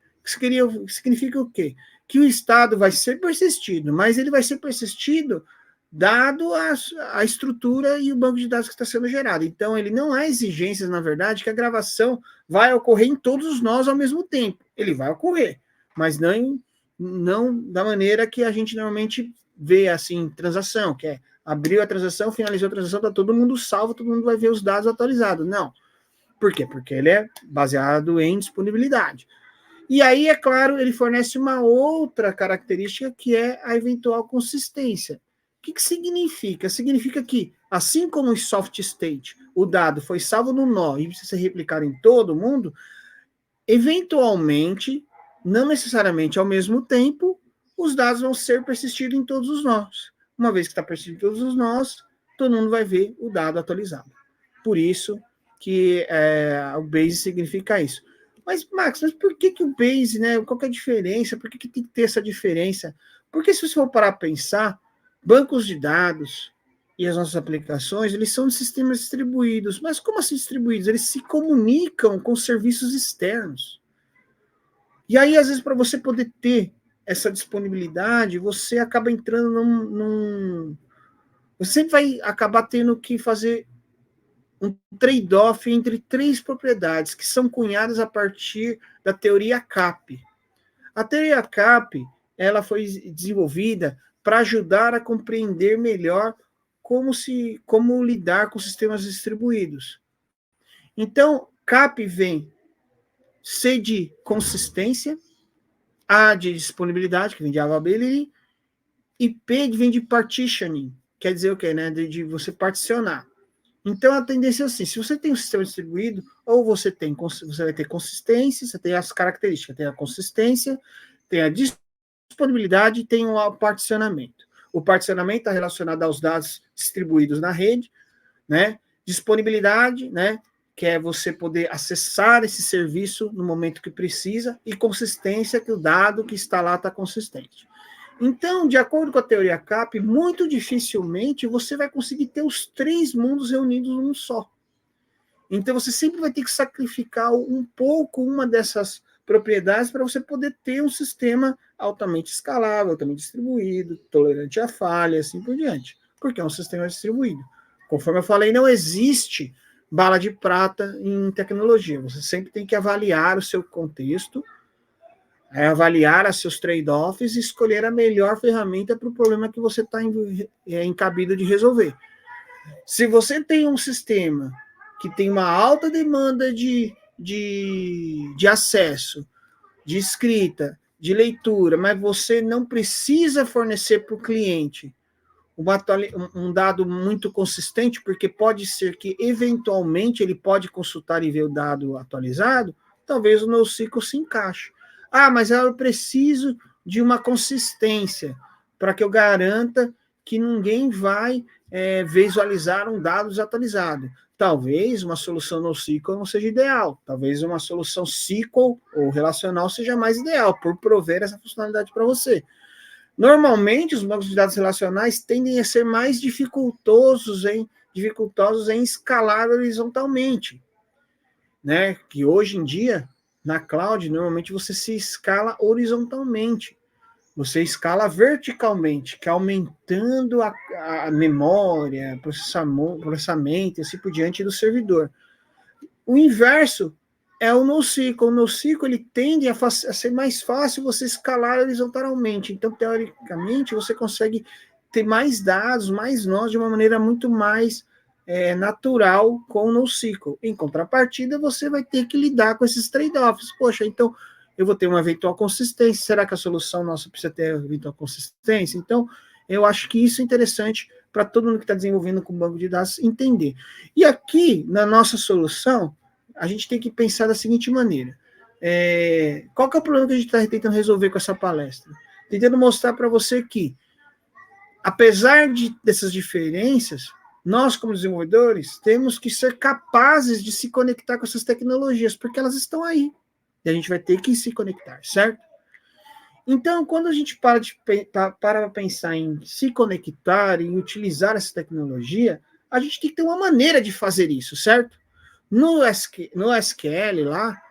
Significa o quê? Que o estado vai ser persistido, mas ele vai ser persistido dado a estrutura e o banco de dados que está sendo gerado. Então, ele não há exigências, na verdade, que a gravação vai ocorrer em todos nós ao mesmo tempo. Ele vai ocorrer, mas não da maneira que a gente normalmente vê, assim, transação, que é abriu a transação, finalizou a transação, está todo mundo salvo, todo mundo vai ver os dados atualizados. Não. Por quê? Porque ele é baseado em disponibilidade. E aí, é claro, ele fornece uma outra característica que é a eventual consistência. O que significa? Significa que, assim como o soft state, o dado foi salvo no nó e precisa ser replicado em todo mundo, eventualmente, não necessariamente ao mesmo tempo, os dados vão ser persistidos em todos os nós. Uma vez que está persistido em todos os nós, todo mundo vai ver o dado atualizado. Por isso que o Bayes significa isso. Mas, Max, por que o Bayes, né? Qual que é a diferença? Por que tem que ter essa diferença? Porque se você for parar para pensar, bancos de dados e as nossas aplicações, eles são de sistemas distribuídos. Mas como assim distribuídos? Eles se comunicam com serviços externos. E aí, às vezes, para você poder ter essa disponibilidade, você acaba entrando você sempre vai acabar tendo que fazer um trade-off entre três propriedades que são cunhadas a partir da teoria CAP. A teoria CAP, ela foi desenvolvida para ajudar a compreender melhor como lidar com sistemas distribuídos. Então, CAP vem C de consistência, A de disponibilidade, que vem de availability, e P vem de partitioning, quer dizer o quê, né? De você particionar. Então, a tendência é assim, se você tem um sistema distribuído, ou você vai ter consistência, você tem as características, tem a consistência, tem a disponibilidade e tem o particionamento. O particionamento está relacionado aos dados distribuídos na rede, né? Disponibilidade, né? Que é você poder acessar esse serviço no momento que precisa, e consistência, que o dado que está lá está consistente. Então, de acordo com a teoria CAP, muito dificilmente você vai conseguir ter os três mundos reunidos num só. Então, você sempre vai ter que sacrificar um pouco uma dessas propriedades para você poder ter um sistema altamente escalável, altamente distribuído, tolerante a falha, assim por diante, porque é um sistema distribuído. Conforme eu falei, não existe bala de prata em tecnologia. Você sempre tem que avaliar o seu contexto, avaliar os seus trade-offs e escolher a melhor ferramenta para o problema que você está encabido de resolver. Se você tem um sistema que tem uma alta demanda de acesso, de escrita, de leitura, mas você não precisa fornecer para o cliente um dado muito consistente, porque pode ser que, eventualmente, ele pode consultar e ver o dado atualizado, talvez o NoSQL se encaixe. Ah, mas eu preciso de uma consistência para que eu garanta que ninguém vai visualizar um dado desatualizado. Talvez uma solução NoSQL não seja ideal. Talvez uma solução SQL ou relacional seja mais ideal, por prover essa funcionalidade para você. Normalmente, os bancos de dados relacionais tendem a ser mais dificultosos em escalar horizontalmente, né? Que hoje em dia, na cloud, normalmente você se escala horizontalmente. Você escala verticalmente, que é aumentando a memória, processamento, e assim por diante do servidor. O inverso é o NoSQL. O NoSQL ele tende a ser mais fácil você escalar horizontalmente. Então, teoricamente, você consegue ter mais dados, mais nós, de uma maneira muito mais natural com o NoSQL. Em contrapartida, você vai ter que lidar com esses trade-offs. Poxa, então, eu vou ter uma eventual consistência. Será que a solução nossa precisa ter eventual consistência? Então, eu acho que isso é interessante para todo mundo que está desenvolvendo com banco de dados entender. E aqui, na nossa solução, a gente tem que pensar da seguinte maneira. Qual que é o problema que a gente está tentando resolver com essa palestra? Tentando mostrar para você que, apesar dessas diferenças, nós, como desenvolvedores, temos que ser capazes de se conectar com essas tecnologias, porque elas estão aí. E a gente vai ter que se conectar, certo? Então, quando a gente para pensar em se conectar, em utilizar essa tecnologia, a gente tem que ter uma maneira de fazer isso, certo? No SQL lá,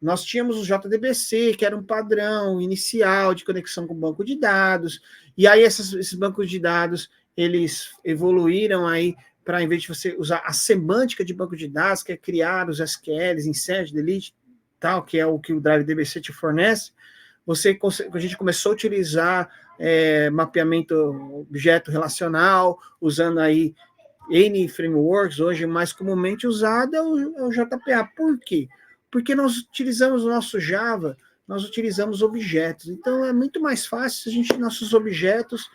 nós tínhamos o JDBC, que era um padrão inicial de conexão com o banco de dados, e aí esses bancos de dados, eles evoluíram aí para, em vez de você usar a semântica de banco de dados, que é criar os SQLs, insert, delete, tal, que é o que o Drive DBC te fornece, a gente começou a utilizar mapeamento objeto relacional, usando aí N frameworks, hoje mais comumente usado é o JPA. Por quê? Porque nós utilizamos o nosso Java, nós utilizamos objetos. Então, é muito mais fácil se nossos objetos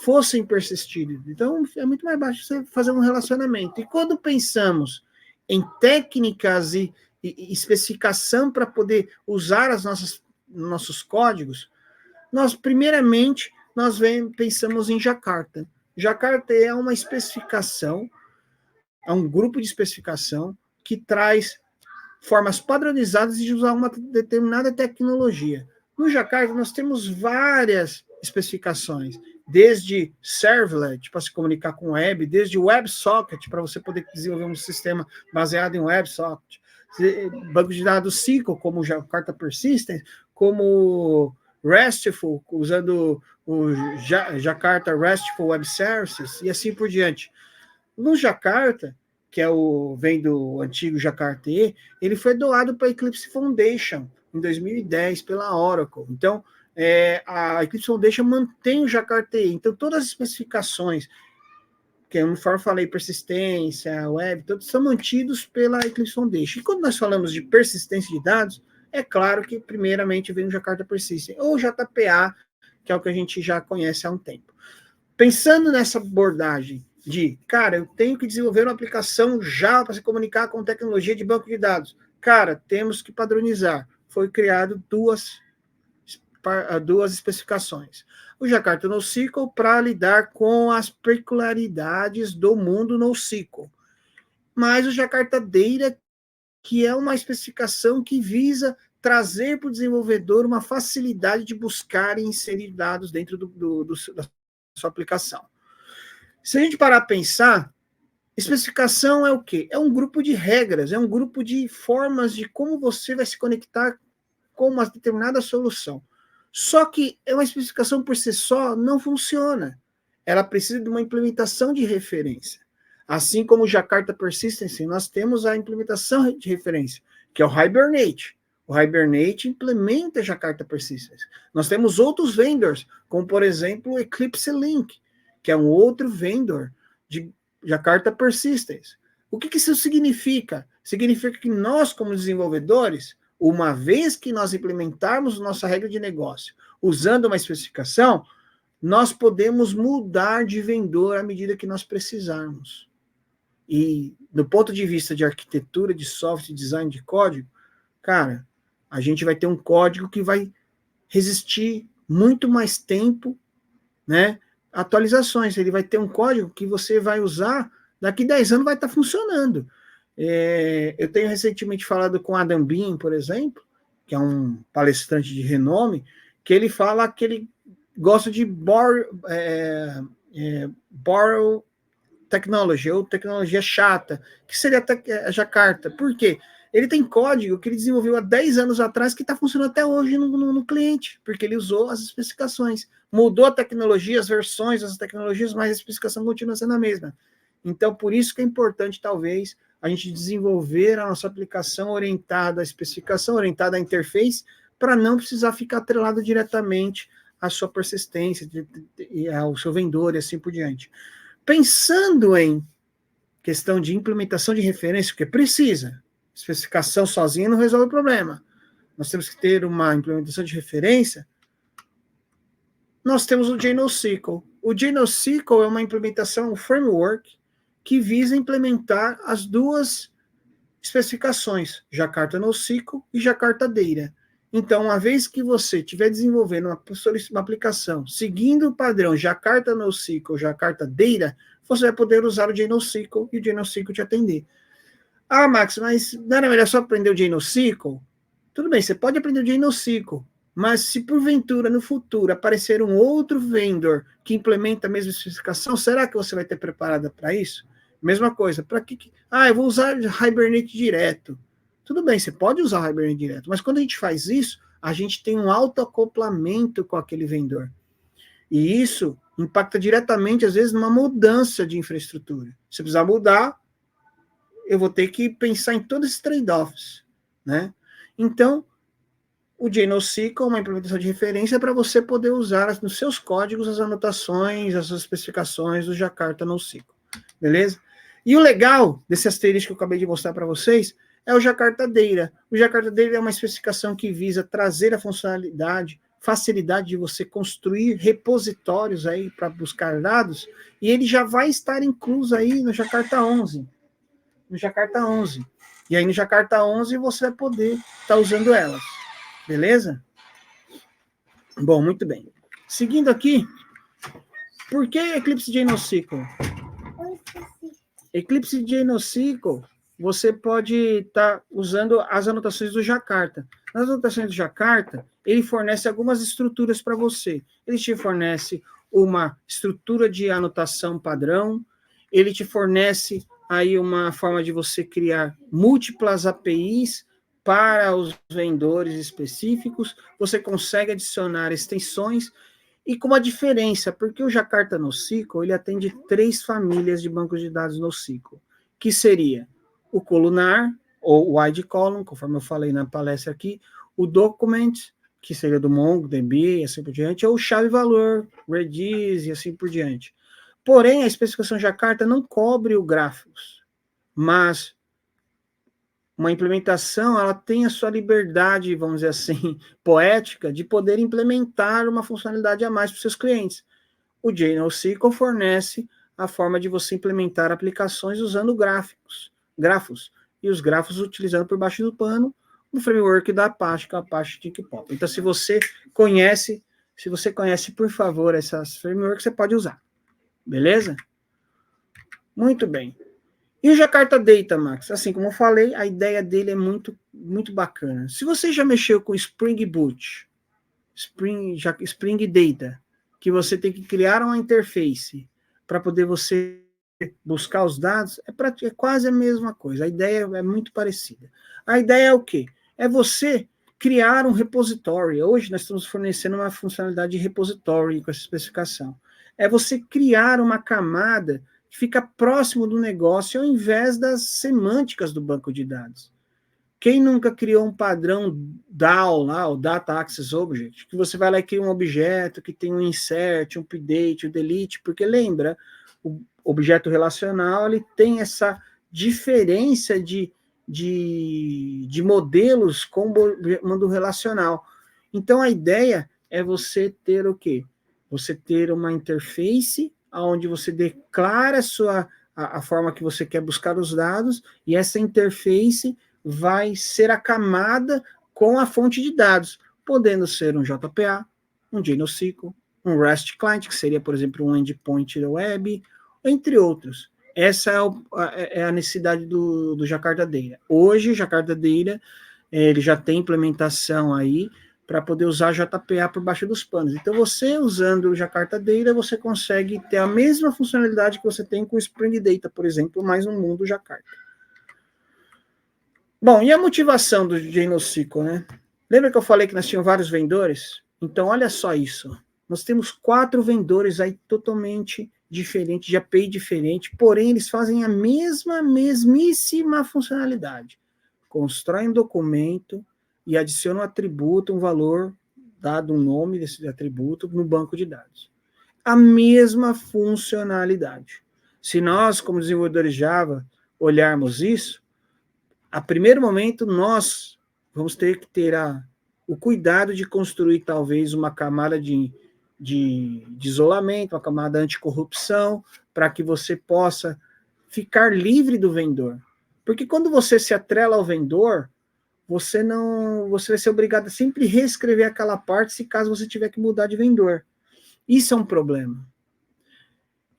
fossem persistidos. Então, é muito mais fácil você fazer um relacionamento. E quando pensamos em técnicas e especificação para poder usar nossos códigos, primeiramente, pensamos em Jakarta. Jakarta é uma especificação, é um grupo de especificação que traz formas padronizadas de usar uma determinada tecnologia. No Jakarta, nós temos várias especificações, desde servlet, para se comunicar com web, desde WebSocket, para você poder desenvolver um sistema baseado em WebSocket, banco de dados SQL, como Jakarta Persistence, como RESTful, usando o Jakarta RESTful Web Services, e assim por diante. No Jakarta, que vem do antigo Jakarta E, ele foi doado para a Eclipse Foundation, em 2010, pela Oracle. Então, a Eclipse Foundation mantém o Jakarta E. Então, todas as especificações, que conforme eu falei, persistência, web, todos são mantidos pela Eclipse Foundation. E quando nós falamos de persistência de dados, é claro que, primeiramente, vem o Jakarta Persistence, ou JPA, que é o que a gente já conhece há um tempo. Pensando nessa abordagem de, cara, eu tenho que desenvolver uma aplicação Java para se comunicar com tecnologia de banco de dados. Cara, temos que padronizar. Foi criado duas especificações. O Jakarta NoSQL para lidar com as peculiaridades do mundo NoSQL. Mas o Jakarta Data, que é uma especificação que visa trazer para o desenvolvedor uma facilidade de buscar e inserir dados dentro da sua aplicação. Se a gente parar a pensar, especificação é o quê? É um grupo de regras, é um grupo de formas de como você vai se conectar com uma determinada solução. Só que uma especificação por si só não funciona. Ela precisa de uma implementação de referência. Assim como o Jakarta Persistence, nós temos a implementação de referência, que é o Hibernate. O Hibernate implementa Jakarta Persistence. Nós temos outros vendors, como, por exemplo, o Eclipse Link, que é um outro vendor de Jakarta Persistence. O que isso significa? Significa que nós, como desenvolvedores, uma vez que nós implementarmos nossa regra de negócio usando uma especificação, nós podemos mudar de vendedor à medida que nós precisarmos. E, do ponto de vista de arquitetura, de software, design de código, cara, a gente vai ter um código que vai resistir muito mais tempo, né? Atualizações. Ele vai ter um código que você vai usar, daqui 10 anos vai estar funcionando. Eu tenho recentemente falado com Adam Bean, por exemplo, que é um palestrante de renome, que ele fala que ele gosta de borrow technology, ou tecnologia chata, que seria a Jakarta. Por quê? Ele tem código que ele desenvolveu há 10 anos atrás que está funcionando até hoje no cliente, porque ele usou as especificações. Mudou a tecnologia, as versões das tecnologias, mas a especificação continua sendo a mesma. Então, por isso que é importante, talvez, a gente desenvolver a nossa aplicação orientada à especificação, orientada à interface, para não precisar ficar atrelado diretamente à sua persistência, ao seu vendedor e assim por diante. Pensando em questão de implementação de referência, porque precisa, especificação sozinha não resolve o problema. nós temos que ter uma implementação de referência, nós temos o JNoSQL. O JNoSQL é uma implementação, um framework, que visa implementar as duas especificações, Jakarta NoSQL e Jakarta Data. Então, uma vez que você estiver desenvolvendo uma aplicação seguindo o padrão Jakarta NoSQL, Jakarta Data, você vai poder usar o JNoSQL e o JNoSQL te atender. Ah, Max, mas não era melhor só aprender o JNoSQL? Tudo bem, você pode aprender o JNoSQL, mas se porventura no futuro aparecer um outro vendor que implementa a mesma especificação, será que você vai ter preparado para isso? Mesma coisa, para que... Ah, eu vou usar Hibernate direto. Tudo bem, você pode usar o Hibernate direto, mas quando a gente faz isso, a gente tem um autoacoplamento com aquele vendor. E isso impacta diretamente, às vezes, numa mudança de infraestrutura. Se precisar mudar, eu vou ter que pensar em todos esses trade-offs, né? Então, o JNoSQL é uma implementação de referência para você poder usar nos seus códigos as anotações, as especificações do Jakarta NoSQL, beleza? E o legal desse asterisco que eu acabei de mostrar para vocês é o Jakarta Data. O Jakarta Data é uma especificação que visa trazer a funcionalidade, facilidade de você construir repositórios aí para buscar dados, e ele já vai estar incluso aí no Jakarta 11. No Jakarta 11. E aí no Jakarta 11 você vai poder estar usando elas. Beleza? Bom, muito bem. Seguindo aqui, por que Eclipse JNoSQL? Eclipse JNoSQL, você pode estar usando as anotações do Jakarta. Nas anotações do Jakarta, ele fornece algumas estruturas para você. Ele te fornece uma estrutura de anotação padrão, ele te fornece aí uma forma de você criar múltiplas APIs para os vendedores específicos, você consegue adicionar extensões, e com uma diferença, porque o Jakarta NoSQL, ele atende 3 famílias de bancos de dados NoSQL, que seria o columnar, ou wide column, conforme eu falei na palestra aqui, o document, que seria do MongoDB e assim por diante, ou chave-valor, Redis e assim por diante. Porém, a especificação Jakarta não cobre o gráficos, mas uma implementação, ela tem a sua liberdade, vamos dizer assim, poética, de poder implementar uma funcionalidade a mais para os seus clientes. O JNoSQL fornece a forma de você implementar aplicações usando grafos, e os grafos utilizando por baixo do pano o framework da Apache, que é a Apache TickPop. Então, se você conhece, por favor, essas frameworks, você pode usar. Beleza? Muito bem. E o Jakarta Data, Max? Assim, como eu falei, a ideia dele é muito, muito bacana. Se você já mexeu com Spring Boot, Spring Data, que você tem que criar uma interface para poder você buscar os dados, é quase a mesma coisa. A ideia é muito parecida. A ideia é o quê? É você criar um repository. Hoje nós estamos fornecendo uma funcionalidade de repository com essa especificação. É você criar uma camada que fica próximo do negócio ao invés das semânticas do banco de dados. Quem nunca criou um padrão DAO lá, o Data Access Object, que você vai lá e cria um objeto que tem um insert, um update, um delete, porque lembra, o objeto relacional ele tem essa diferença de modelos com o mundo relacional. Então a ideia é você ter o quê? Você ter uma interface onde você declara a forma que você quer buscar os dados, e essa interface vai ser a camada com a fonte de dados, podendo ser um JPA, um JNoSQL, um REST client, que seria, por exemplo, um endpoint web, entre outros. Essa é a necessidade do Jakarta Data. Hoje, o Jakarta Data ele já tem implementação aí para poder usar JPA por baixo dos panos. Então, você usando o Jakarta Data, você consegue ter a mesma funcionalidade que você tem com o Spring Data, por exemplo, mas no mundo Jakarta. Bom, e a motivação do JNoSQL, né? Lembra que eu falei que nós tínhamos vários vendedores? Então, olha só isso. Nós temos 4 vendedores aí totalmente diferentes, de API diferente, porém eles fazem a mesmíssima funcionalidade. Constroem um documento e adicionam um atributo, um valor, dado um nome desse atributo no banco de dados. A mesma funcionalidade. Se nós, como desenvolvedores Java, olharmos isso, a primeiro momento, nós vamos ter que ter o cuidado de construir talvez uma camada de isolamento, uma camada anticorrupção, para que você possa ficar livre do vendedor. Porque quando você se atrela ao vendedor, você vai ser obrigado a sempre reescrever aquela parte se caso você tiver que mudar de vendedor. Isso é um problema.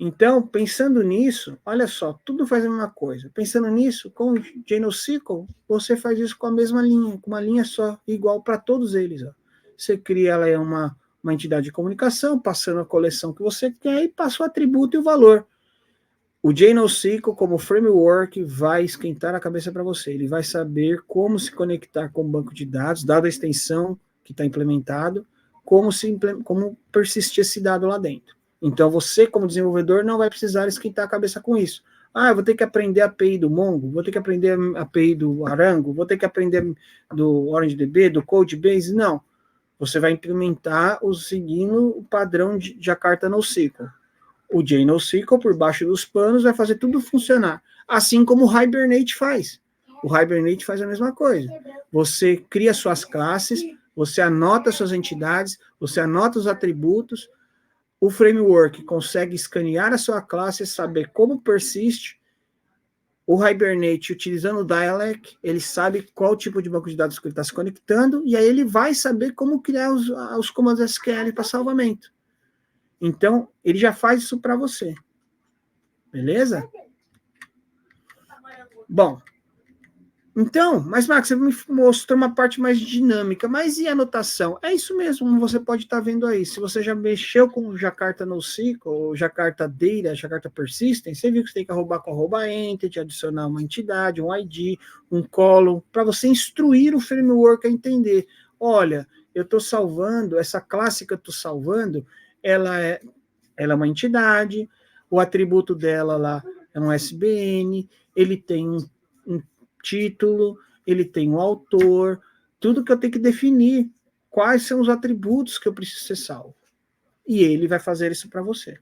Então, pensando nisso, olha só, tudo faz a mesma coisa. Pensando nisso, com o GenoSQL, você faz isso com a mesma linha, com uma linha só, igual para todos eles. Ó. Você cria ela uma entidade de comunicação, passando a coleção que você quer e passa o atributo e o valor. O GenoSQL, como framework, vai esquentar a cabeça para você. Ele vai saber como se conectar com o banco de dados, dada a extensão que está implementado, como persistir esse dado lá dentro. Então, você, como desenvolvedor, não vai precisar esquentar a cabeça com isso. Eu vou ter que aprender a API do Mongo, vou ter que aprender a API do Arango, vou ter que aprender do OrangeDB, do Codebase. Não. Você vai implementar seguindo o padrão de Jakarta NoSQL. O JNoSQL, por baixo dos panos, vai fazer tudo funcionar. Assim como o Hibernate faz. O Hibernate faz a mesma coisa. Você cria suas classes, você anota suas entidades, você anota os atributos, o framework consegue escanear a sua classe e saber como persiste. O Hibernate, utilizando o Dialect, ele sabe qual tipo de banco de dados que ele está se conectando, e aí ele vai saber como criar os comandos SQL para salvamento. Então, ele já faz isso para você. Beleza? Bom, então, mas Max, você me mostrou uma parte mais dinâmica, mas e a anotação? É isso mesmo, como você pode estar vendo aí. Se você já mexeu com o Jakarta NoSQL, ou Jakarta Data, Jakarta Persistence, você viu que você tem que arrobar com @entity, adicionar uma entidade, um ID, um column, para você instruir o framework a entender. Olha, eu estou salvando, essa classe que eu estou salvando, ela é uma entidade, o atributo dela lá é um SBN, ele tem um título, ele tem um autor, tudo que eu tenho que definir, quais são os atributos que eu preciso ser salvo. E ele vai fazer isso para você.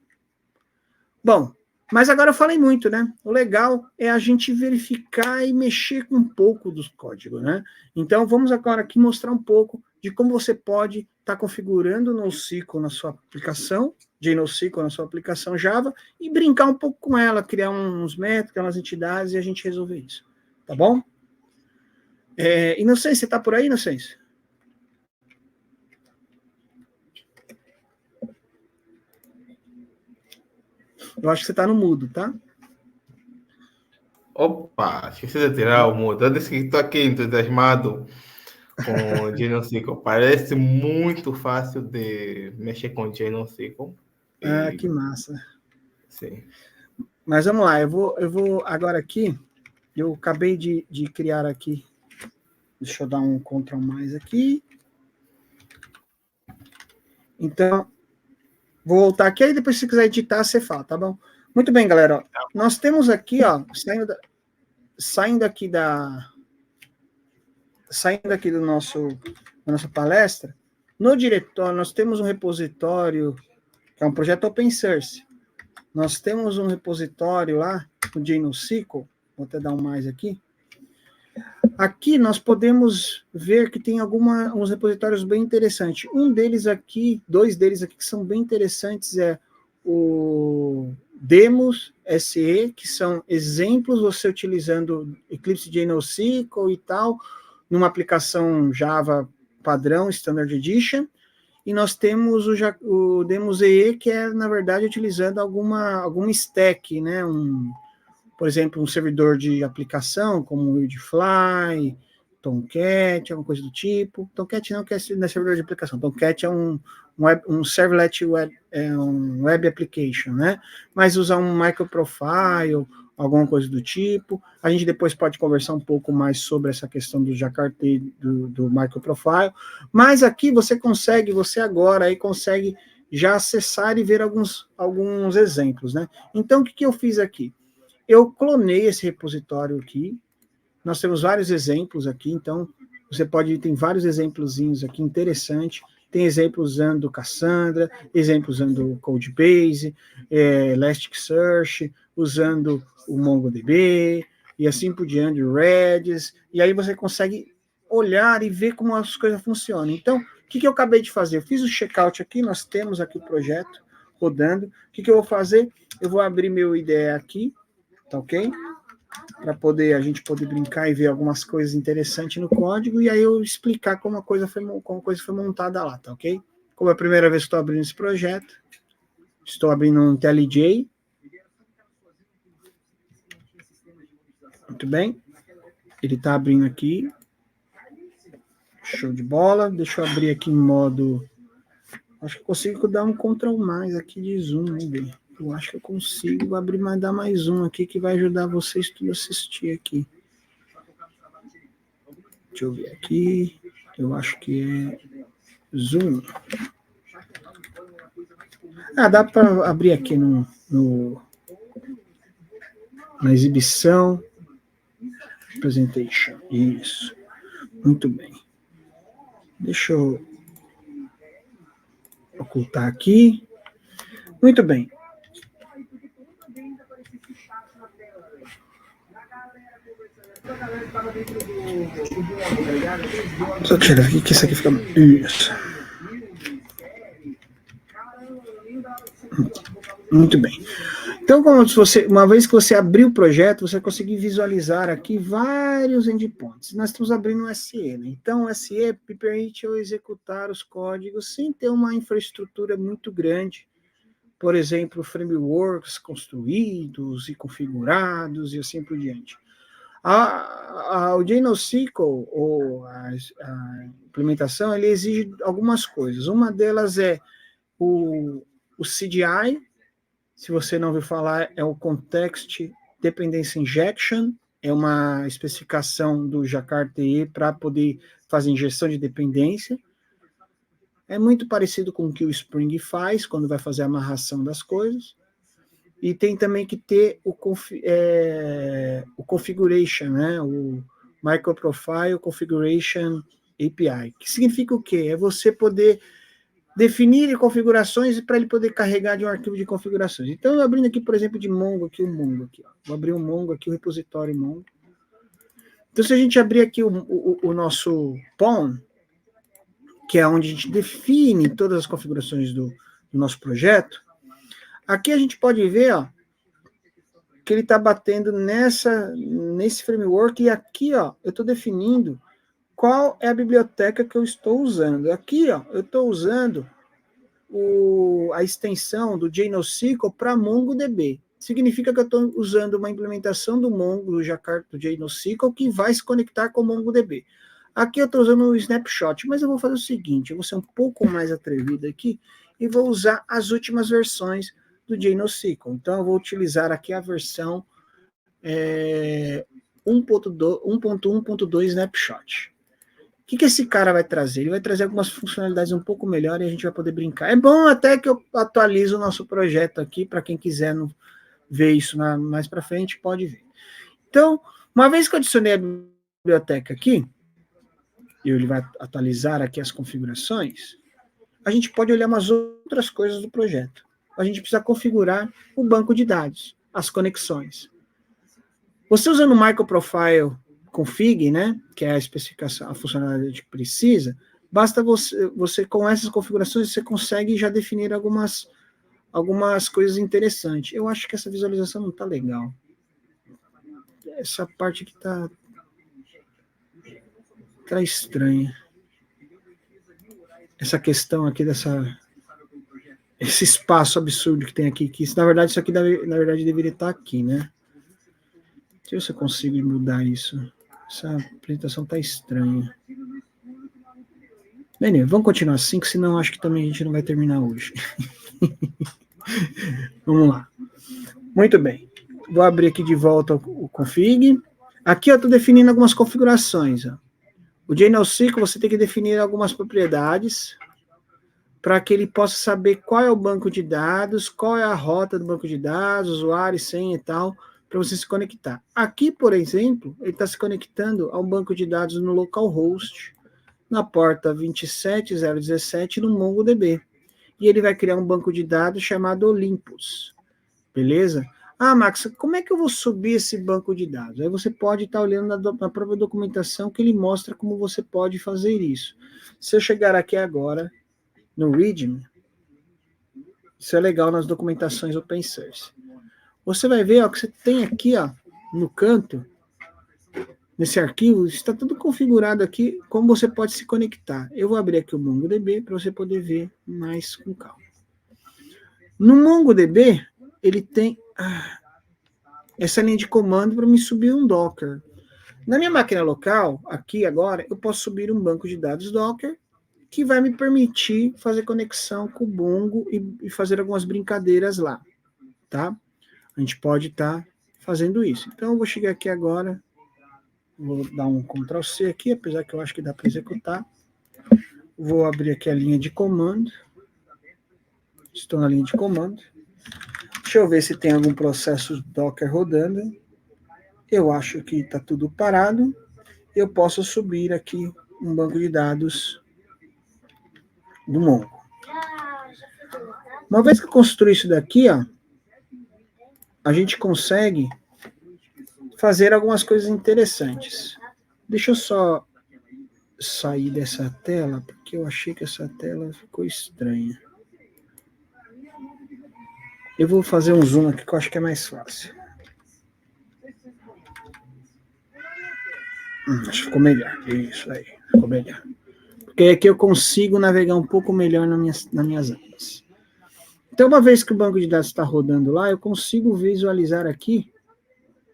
Bom, mas agora eu falei muito, né? O legal é a gente verificar e mexer com um pouco dos códigos, né? Então, vamos agora aqui mostrar um pouco de como você pode estar configurando o NoSQL na sua aplicação, JNoSQL na sua aplicação Java, e brincar um pouco com ela, criar uns métodos, umas entidades, e a gente resolver isso. Tá bom? Inocência, você está por aí, Inocência? Eu acho que você está no mudo, tá? Opa, esqueci de tirar o mudo. Eu disse que estou aqui entusiasmado com o GenoSQL. Parece muito fácil de mexer com o GenoSQL. Que massa. Sim. Mas vamos lá, eu vou agora aqui, eu acabei de criar aqui, deixa eu dar um Ctrl mais aqui. Então, vou voltar aqui, aí depois se quiser editar, você fala, tá bom? Muito bem, galera, ó, nós temos aqui, ó, saindo aqui da da nossa palestra, no diretório, nós temos um repositório, que é um projeto open source. Nós temos um repositório lá, o JNoSQL, vou até dar um mais aqui. Aqui nós podemos ver que tem uns repositórios bem interessantes. Dois deles aqui que são bem interessantes é o Demos SE, que são exemplos você utilizando Eclipse JNoSQL e tal, numa aplicação Java padrão, Standard Edition, e nós temos o Demos EE, que é, na verdade, utilizando algum stack, né? Por exemplo, um servidor de aplicação, como o Weirdfly, Tomcat, alguma coisa do tipo. Tomcat não é servidor de aplicação, Tomcat é um servlet web application, né? Mas usar um microprofile, alguma coisa do tipo. A gente depois pode conversar um pouco mais sobre essa questão do Jakarta e do microprofile. Mas aqui você agora aí consegue já acessar e ver alguns exemplos, né? Então, o que eu fiz aqui? Eu clonei esse repositório aqui. Nós temos vários exemplos aqui, então tem vários exemplozinhos aqui interessantes. Tem exemplos usando Cassandra, exemplos usando Codebase, Elasticsearch, usando o MongoDB, e assim por diante, Redis. E aí você consegue olhar e ver como as coisas funcionam. Então, o que eu acabei de fazer? Eu fiz o checkout aqui, nós temos aqui o projeto rodando. O que eu vou fazer? Eu vou abrir meu IDE aqui, tá ok? Para a gente poder brincar e ver algumas coisas interessantes no código, e aí eu explicar como a coisa foi montada lá, tá ok? Como é a primeira vez que estou abrindo esse projeto, estou abrindo um IntelliJ. Muito bem. Ele está abrindo aqui. Show de bola. Deixa eu abrir aqui em modo... Acho que eu consigo dar um Ctrl mais aqui de zoom, né? Eu acho que eu consigo abrir, mas dar mais um aqui que vai ajudar vocês tudo a assistir aqui. Deixa eu ver aqui. Eu acho que é zoom. Dá para abrir aqui na exibição. Presentation. Isso. Muito bem. Deixa eu ocultar aqui. Muito bem. Só tirar aqui que isso aqui fica... Isso. Muito bem. Então, uma vez que você abriu o projeto, você conseguir visualizar aqui vários endpoints. Nós estamos abrindo um SE, né? Então, o SE permite eu executar os códigos sem ter uma infraestrutura muito grande. Por exemplo, frameworks construídos e configurados e assim por diante. O JNoSQL, ou a implementação, ele exige algumas coisas. Uma delas é o CDI, se você não ouviu falar, é o Context Dependency Injection, é uma especificação do Jakarta-E para poder fazer injeção de dependência. É muito parecido com o que o Spring faz, quando vai fazer a amarração das coisas. E tem também que ter o configuration, né? O Microprofile Configuration API. Que significa o quê? É você poder definir configurações para ele poder carregar de um arquivo de configurações. Então, eu abrindo aqui, por exemplo, de Mongo, aqui o Mongo. Aqui, ó. Vou abrir o Mongo aqui, o repositório Mongo. Então, se a gente abrir aqui o nosso POM, que é onde a gente define todas as configurações do nosso projeto, aqui a gente pode ver, ó, que ele está batendo nesse framework, e aqui, ó, eu estou definindo qual é a biblioteca que eu estou usando. Aqui, ó, eu estou usando a extensão do JNoSQL para MongoDB. Significa que eu estou usando uma implementação do Mongo, do Jakarta, do JNoSQL, que vai se conectar com o MongoDB. Aqui eu estou usando o Snapshot, mas eu vou fazer o seguinte, eu vou ser um pouco mais atrevido aqui, e vou usar as últimas versões do JNoSQL. Então, eu vou utilizar aqui a versão 1.1.2 Snapshot. O que esse cara vai trazer? Ele vai trazer algumas funcionalidades um pouco melhores e a gente vai poder brincar. É bom até que eu atualize o nosso projeto aqui, para quem quiser ver isso mais para frente, pode ver. Então, uma vez que eu adicionei a biblioteca aqui, e ele vai atualizar aqui as configurações, a gente pode olhar umas outras coisas do projeto. A gente precisa configurar o banco de dados, as conexões. Você usando o Microprofile Config, né, que é a especificação, a funcionalidade que precisa, basta você com essas configurações, você consegue já definir algumas coisas interessantes. Eu acho que essa visualização não está legal. Essa parte aqui está estranha. Essa questão aqui esse espaço absurdo que tem aqui, que na verdade isso aqui na verdade deveria estar aqui, né? Deixa eu ver se eu consigo mudar isso. Essa apresentação está estranha. Bem, vamos continuar assim, que senão acho que também a gente não vai terminar hoje. Vamos lá. Muito bem. Vou abrir aqui de volta o config. Aqui eu estou definindo algumas configurações. Ó. O JNoSQL você tem que definir algumas propriedades para que ele possa saber qual é o banco de dados, qual é a rota do banco de dados, usuário, senha e tal, para você se conectar. Aqui, por exemplo, ele está se conectando ao banco de dados no localhost, na porta 27017 no MongoDB. E ele vai criar um banco de dados chamado Olympus. Beleza? Ah, Max, como é que eu vou subir esse banco de dados? Aí você pode estar olhando na própria documentação que ele mostra como você pode fazer isso. Se eu chegar aqui agora no README, isso é legal nas documentações open source. Você vai ver ó, que você tem aqui ó, no canto, nesse arquivo, está tudo configurado aqui, como você pode se conectar. Eu vou abrir aqui o MongoDB para você poder ver mais com calma. No MongoDB, ele tem essa linha de comando para me subir um Docker. Na minha máquina local, aqui agora, eu posso subir um banco de dados Docker que vai me permitir fazer conexão com o Mongo e fazer algumas brincadeiras lá, tá? A gente pode estar fazendo isso. Então, eu vou chegar aqui agora, vou dar um Ctrl C aqui, apesar que eu acho que dá para executar. Vou abrir aqui a linha de comando. Estou na linha de comando. Deixa eu ver se tem algum processo Docker rodando. Eu acho que está tudo parado. Eu posso subir aqui um banco de dados do Mongo. Uma vez que eu construí isso daqui, ó, a gente consegue fazer algumas coisas interessantes. Deixa eu só sair dessa tela, porque eu achei que essa tela ficou estranha. Eu vou fazer um zoom aqui que eu acho que é mais fácil. Acho que ficou melhor. Isso aí, ficou melhor. Porque aqui eu consigo navegar um pouco melhor nas minhas abas. Então, uma vez que o banco de dados está rodando lá, eu consigo visualizar aqui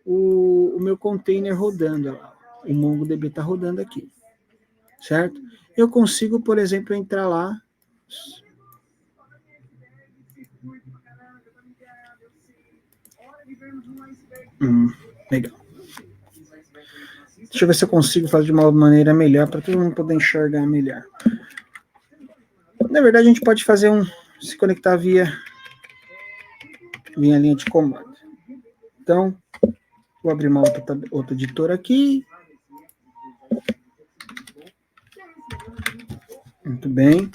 o meu container rodando lá. O MongoDB está rodando aqui. Certo? Eu consigo, por exemplo, entrar lá. Legal. Deixa eu ver se eu consigo fazer de uma maneira melhor, para todo mundo poder enxergar melhor. Na verdade, a gente pode fazer se conectar via linha de comando. Então, vou abrir uma outra editora aqui. Muito bem.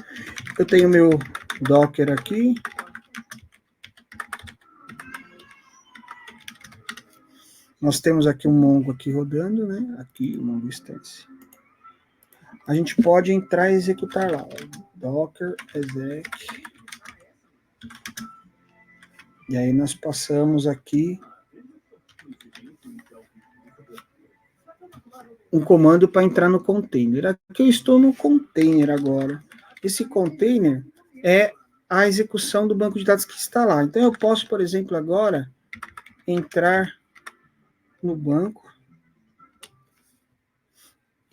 Eu tenho meu Docker aqui. Nós temos aqui um Mongo aqui rodando, né? Aqui, o Mongo Instance. A gente pode entrar e executar lá. Docker exec. E aí nós passamos aqui um comando para entrar no container. Aqui eu estou no container agora. Esse container é a execução do banco de dados que está lá. Então eu posso, por exemplo, agora entrar no banco.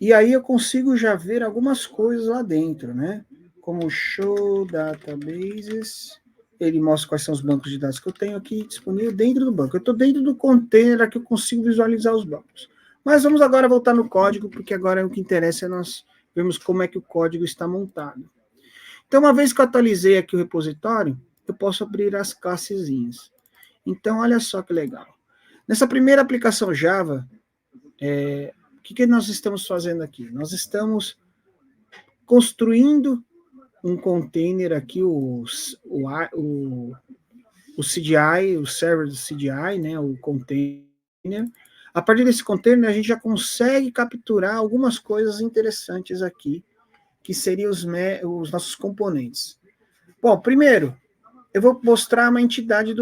E aí eu consigo já ver algumas coisas lá dentro, né? Como show databases. Ele mostra quais são os bancos de dados que eu tenho aqui disponível dentro do banco. Eu estou dentro do container aqui, eu consigo visualizar os bancos. Mas vamos agora voltar no código, porque agora o que interessa é nós vermos como é que o código está montado. Então, uma vez que eu atualizei aqui o repositório, eu posso abrir as classezinhas. Então, olha só que legal. Nessa primeira aplicação Java, o que nós estamos fazendo aqui? Nós estamos construindo um container aqui, o CDI, o server do CDI, né, o container. A partir desse container, a gente já consegue capturar algumas coisas interessantes aqui, que seriam os nossos componentes. Bom, primeiro, eu vou mostrar uma entidade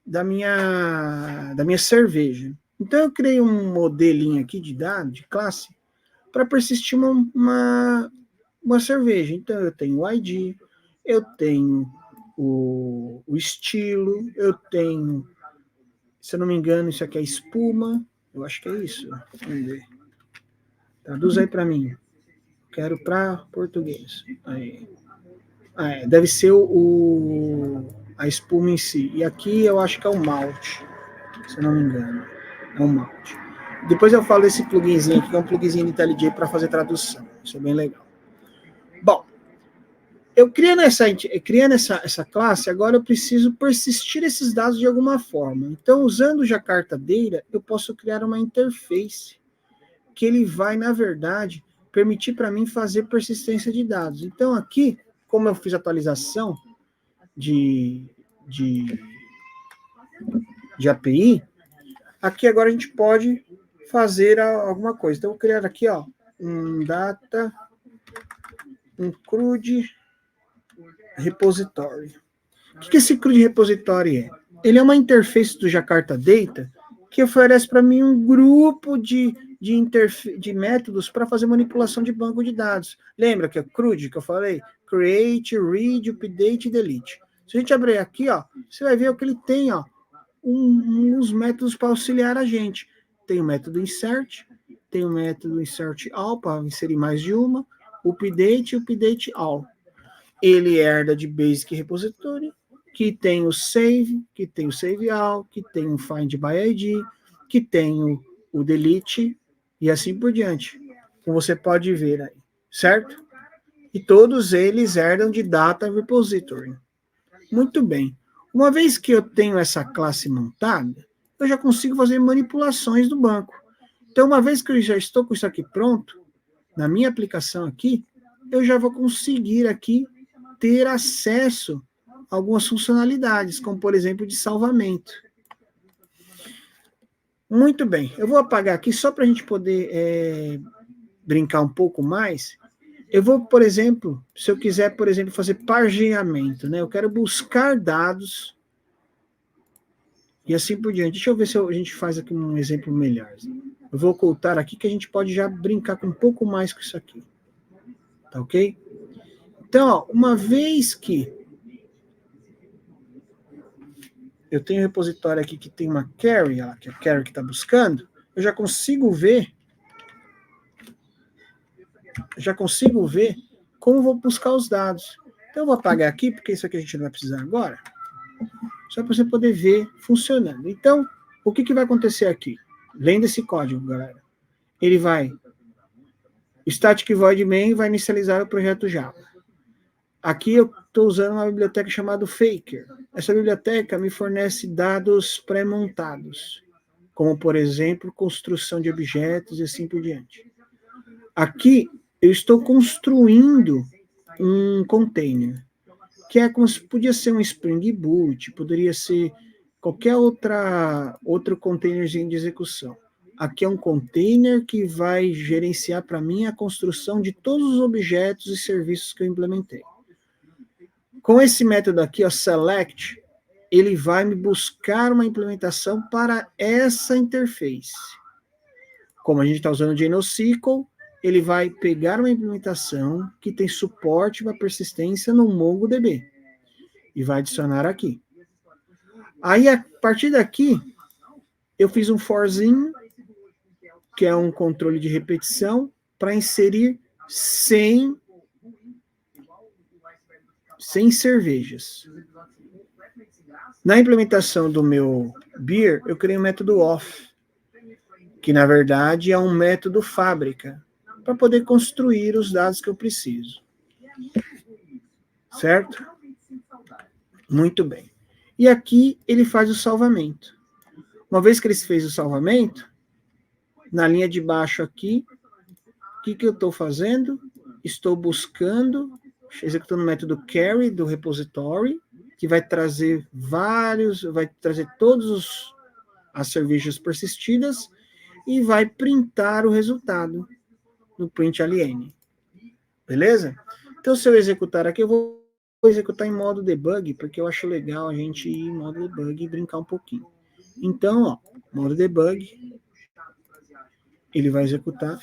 da minha cerveja. Então, eu criei um modelinho aqui de dado, de classe, para persistir uma cerveja. Então, eu tenho o ID, eu tenho o estilo, eu tenho, se eu não me engano, isso aqui é espuma, eu acho que é isso. Vamos ver. Traduz aí para mim. Quero para português. Aí. Deve ser a espuma em si. E aqui eu acho que é o malte, se eu não me engano. É um malte. Depois eu falo desse pluginzinho aqui, que é um pluginzinho de IntelliJ para fazer tradução. Isso é bem legal. Bom, eu criando essa classe, agora eu preciso persistir esses dados de alguma forma. Então, usando o jacartadeira, eu posso criar uma interface que ele vai, na verdade, permitir para mim fazer persistência de dados. Então, aqui, como eu fiz atualização de de API, aqui agora a gente pode fazer alguma coisa. Então, eu vou criar aqui, ó, um CRUD repository. O que esse CRUD repository é? Ele é uma interface do Jakarta Data que oferece para mim um grupo de métodos para fazer manipulação de banco de dados. Lembra que é CRUD que eu falei? Create, Read, Update e Delete. Se a gente abrir aqui, ó, você vai ver o que ele tem, ó, uns métodos para auxiliar a gente. Tem o método insert, tem o método insert all para inserir mais de uma, update e update all. Ele herda de Basic Repository, que tem o save, que tem o save all, que tem o find by ID, que tem o delete e assim por diante. Como você pode ver aí, certo? E todos eles herdam de Data Repository. Muito bem. Uma vez que eu tenho essa classe montada, eu já consigo fazer manipulações do banco. Então, uma vez que eu já estou com isso aqui pronto, na minha aplicação aqui, eu já vou conseguir aqui ter acesso a algumas funcionalidades, como, por exemplo, de salvamento. Muito bem. Eu vou apagar aqui só para a gente poder brincar um pouco mais. Eu vou, por exemplo, se eu quiser, por exemplo, fazer pageamento, né? Eu quero buscar dados e assim por diante. Deixa eu ver se a gente faz aqui um exemplo melhor. Eu vou ocultar aqui que a gente pode já brincar com um pouco mais com isso aqui. Tá ok? Então, ó, uma vez que eu tenho um repositório aqui que tem uma query, ó, que é a query que está buscando, eu já consigo ver como vou buscar os dados. Então, eu vou apagar aqui, porque isso aqui a gente não vai precisar agora, só para você poder ver funcionando. Então, o que vai acontecer aqui? Lendo esse código, galera. Ele vai, static void main vai inicializar o projeto Java. Aqui eu estou usando uma biblioteca chamada Faker. Essa biblioteca me fornece dados pré-montados, como, por exemplo, construção de objetos e assim por diante. Aqui eu estou construindo um container, que é como se podia ser um Spring Boot, poderia ser qualquer outro containerzinho de execução. Aqui é um container que vai gerenciar para mim a construção de todos os objetos e serviços que eu implementei. Com esse método aqui, ó, select, ele vai me buscar uma implementação para essa interface. Como a gente está usando o NoSQL, ele vai pegar uma implementação que tem suporte para persistência no MongoDB e vai adicionar aqui. Aí, a partir daqui, eu fiz um forzinho, que é um controle de repetição, para inserir 100 cervejas. Na implementação do meu beer, eu criei um método off, que na verdade é um método fábrica, para poder construir os dados que eu preciso. Certo? Muito bem. E aqui ele faz o salvamento. Uma vez que ele fez o salvamento, na linha de baixo aqui, o que eu estou fazendo? Estou buscando, executando o método carry do repository, que vai trazer todas as cervejas persistidas e vai printar o resultado no print alien. Beleza? Então, se eu executar aqui, eu vou executar em modo debug, porque eu acho legal a gente ir em modo debug e brincar um pouquinho. Então, ó, modo debug, ele vai executar.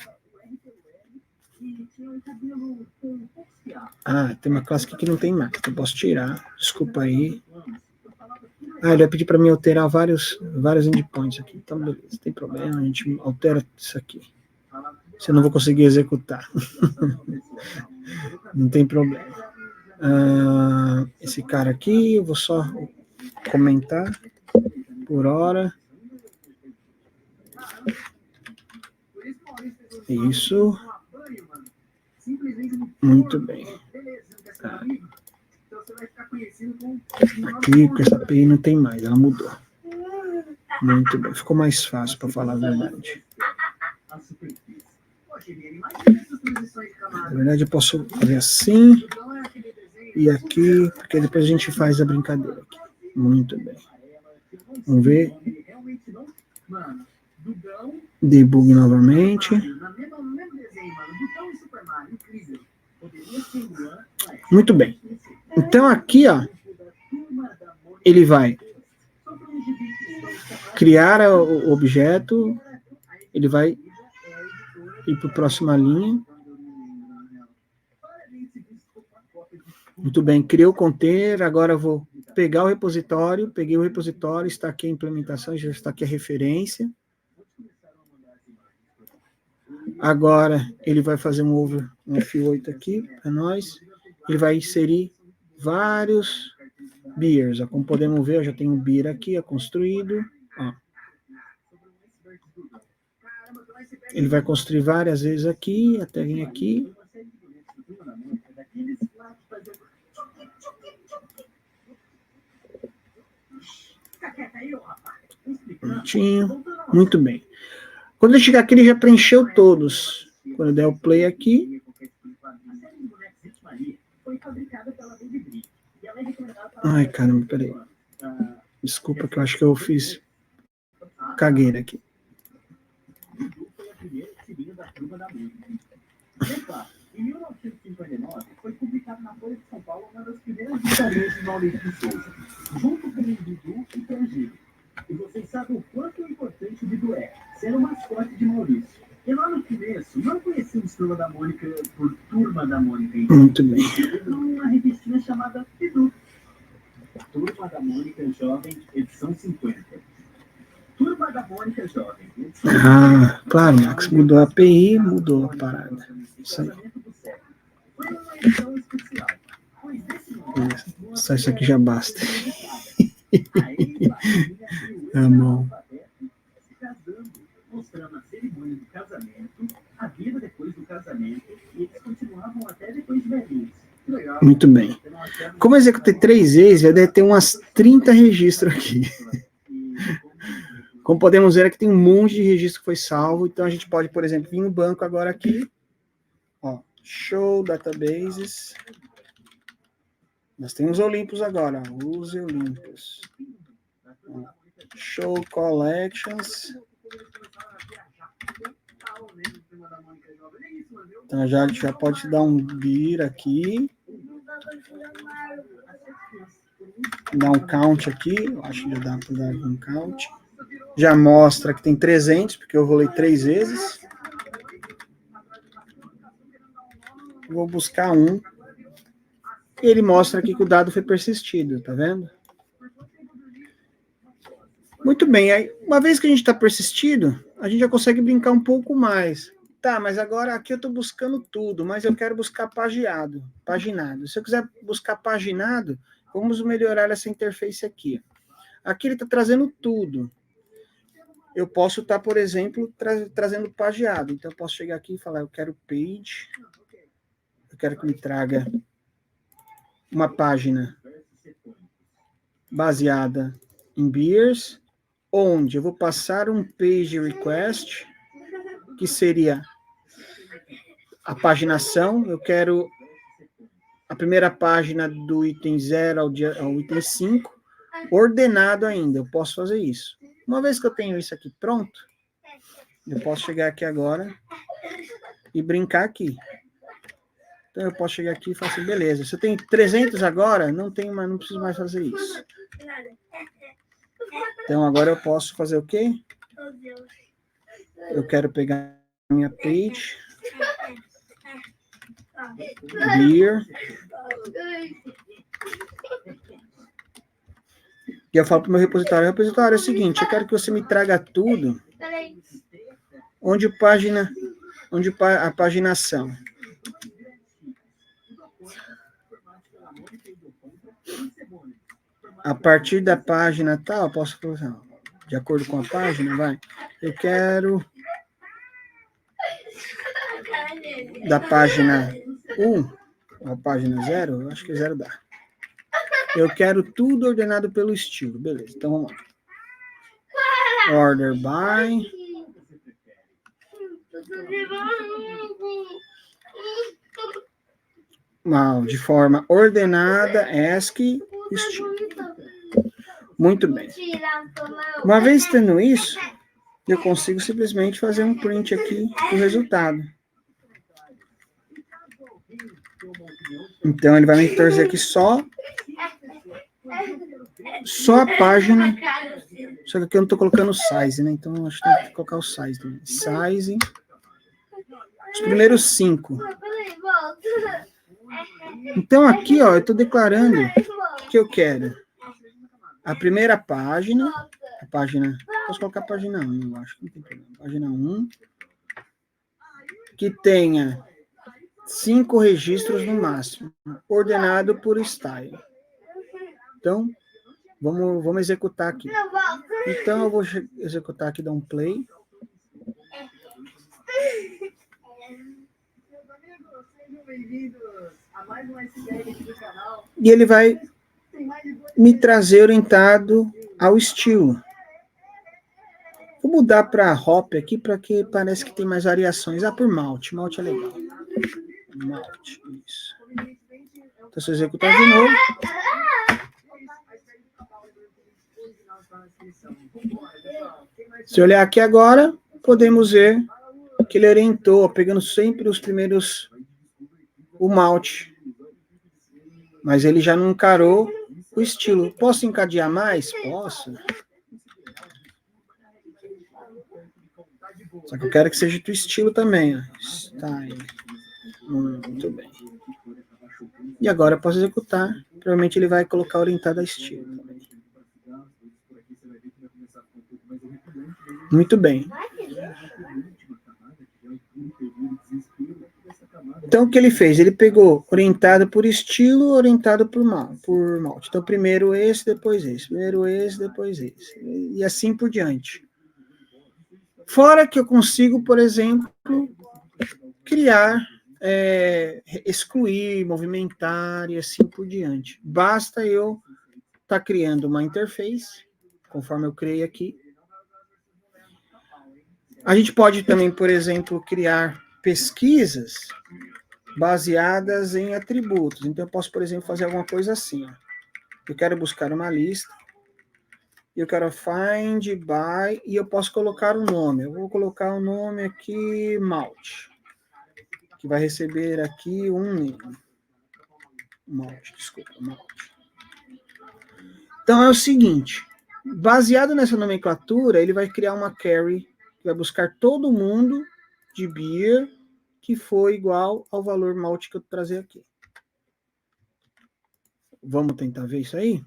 Ah, tem uma classe aqui que não tem mais, que eu posso tirar, desculpa aí. Ah, ele vai pedir para mim alterar vários endpoints aqui, então beleza, não tem problema, a gente altera isso aqui. Se eu não vou conseguir executar. Não tem problema. Esse cara aqui, eu vou só comentar por hora. Isso. Muito bem. Aqui, com essa API não tem mais, ela mudou. Muito bem, ficou mais fácil para falar a verdade. Na verdade, eu posso fazer assim e aqui, porque depois a gente faz a brincadeira aqui. Muito bem. Vamos ver. Debug novamente. Muito bem. Então aqui, ó, ele vai criar o objeto, ele vai ir para a próxima linha. Muito bem, criou o container, agora eu vou pegar o repositório, peguei o repositório, está aqui a implementação, já está aqui a referência. Agora ele vai fazer um F8 aqui para nós, ele vai inserir vários beers, ó. Como podemos ver, eu já tenho um beer aqui, construído. Ó. Ele vai construir várias vezes aqui, até vir aqui. Prontinho. Muito bem. Quando ele chegar aqui, ele já preencheu todos. Quando eu der o play aqui. Ai, caramba, peraí. Desculpa que eu acho que eu fiz cagueira aqui. Em 1959, foi publicado na Folha de São Paulo uma das primeiras historinhas de Maurício de Souza, junto com o Bidu e Tangílio. E vocês sabem o quanto importante o Bidu é, ser o mascote de Maurício. E lá no começo, não conhecíamos Turma da Mônica por Turma da Mônica. Muito bem. Uma revistinha chamada Bidu. Turma da Mônica Jovem, edição 50. Turma da Mônica Jovem. Ah, claro, Max, mudou a API, mudou a parada. Isso aí. Só isso aqui já basta. Tá bom. Mostrando a cerimônia do casamento, a vida depois do casamento, e eles continuavam até depois de velhinhos. Muito bem. Como eu executei 3 vezes, vai ter umas 30 registros aqui. Como podemos ver, aqui tem um monte de registro que foi salvo, então a gente pode, por exemplo, vir no banco agora aqui, ó, show databases. Nós temos Olympus agora, use Olympus. Show collections. Então a gente já pode dar um bir aqui. Dar um count aqui, eu acho que já dá para dar um count. Já mostra que tem 300, porque eu rolei 3 vezes. Vou buscar um. E ele mostra aqui que o dado foi persistido, tá vendo? Muito bem, aí, uma vez que a gente está persistido, a gente já consegue brincar um pouco mais. Tá, mas agora aqui eu estou buscando tudo, mas eu quero buscar paginado. Se eu quiser buscar paginado, vamos melhorar essa interface aqui. Aqui ele está trazendo tudo. Eu posso estar, por exemplo, trazendo pageado. Então, eu posso chegar aqui e falar, eu quero page. Eu quero que me traga uma página baseada em beers, onde eu vou passar um page request, que seria a paginação. Eu quero a primeira página do item 0 ao item 5, ordenado ainda. Eu posso fazer isso. Uma vez que eu tenho isso aqui pronto, eu posso chegar aqui agora e brincar aqui. Então, eu posso chegar aqui e falar assim, beleza, se eu tenho 300 agora, não preciso mais fazer isso. Então, agora eu posso fazer o quê? Eu quero pegar a minha page, beer, e eu falo para o meu repositório, é o seguinte, eu quero que você me traga tudo onde a paginação. A partir da página tal, posso falar, de acordo com a página, vai. Eu quero da página 1 a página 0, eu acho que 0 dá. Eu quero tudo ordenado pelo estilo, beleza. Então vamos lá. Order by. De forma ordenada, ASCII, estilo. Muito bem. Uma vez tendo isso, eu consigo simplesmente fazer um print aqui do resultado. Então, ele vai me trazer aqui só a página. Só que aqui eu não estou colocando o size, né? Então, acho que tem que colocar o size também. Size. Os primeiros 5. Então, aqui, ó, eu estou declarando que eu quero a primeira página. A página... Posso colocar a página 1, eu acho que não tem problema. Página 1. Que tenha 5 registros no máximo, ordenado por style. Então, vamos executar aqui. Então, eu vou executar aqui, dar um play. E ele vai me trazer orientado ao estilo. Vou mudar para hop aqui, para que parece que tem mais variações. Por malte. Malte é legal. Malte, isso. Então, se eu executar de novo. Se olhar aqui agora, podemos ver que ele orientou, pegando sempre os primeiros, o malte. Mas ele já não encarou o estilo. Posso encadear mais? Posso. Só que eu quero que seja do estilo também. Style. Muito bem. E agora eu posso executar. Provavelmente ele vai colocar orientado a estilo também. Muito bem. Então, o que ele fez? Ele pegou orientado por estilo, orientado por malte. Então, primeiro esse, depois esse. Primeiro esse, depois esse. E assim por diante. Fora que eu consigo, por exemplo, criar, excluir, movimentar e assim por diante. Basta eu estar criando uma interface, conforme eu criei aqui. A gente pode também, por exemplo, criar pesquisas baseadas em atributos. Então, eu posso, por exemplo, fazer alguma coisa assim. Ó. Eu quero buscar uma lista. Eu quero find by, e eu posso colocar um nome. Eu vou colocar o nome aqui, malte. Que vai receber aqui um name. Malte. Então, é o seguinte. Baseado nessa nomenclatura, ele vai criar uma query que vai buscar todo mundo de beer que foi igual ao valor malte que eu trazer aqui. Vamos tentar ver isso aí?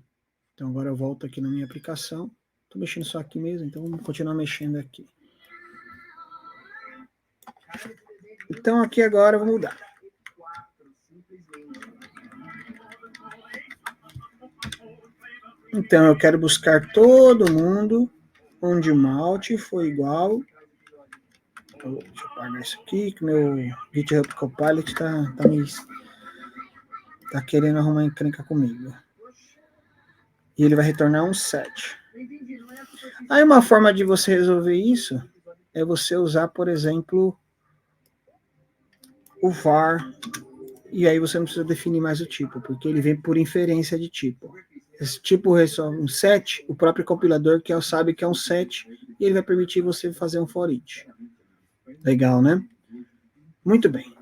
Então, agora eu volto aqui na minha aplicação. Estou mexendo só aqui mesmo, então vamos continuar mexendo aqui. Então, aqui agora eu vou mudar. Então, eu quero buscar todo mundo onde o malte foi igual. Deixa eu apagar isso aqui, que meu GitHub Copilot tá querendo arrumar encrenca comigo. E ele vai retornar um set. Aí uma forma de você resolver isso é você usar, por exemplo, o var, e aí você não precisa definir mais o tipo, porque ele vem por inferência de tipo. Esse tipo resolve um set, o próprio compilador sabe que é um set, e ele vai permitir você fazer um for each. Legal, né? Muito bem.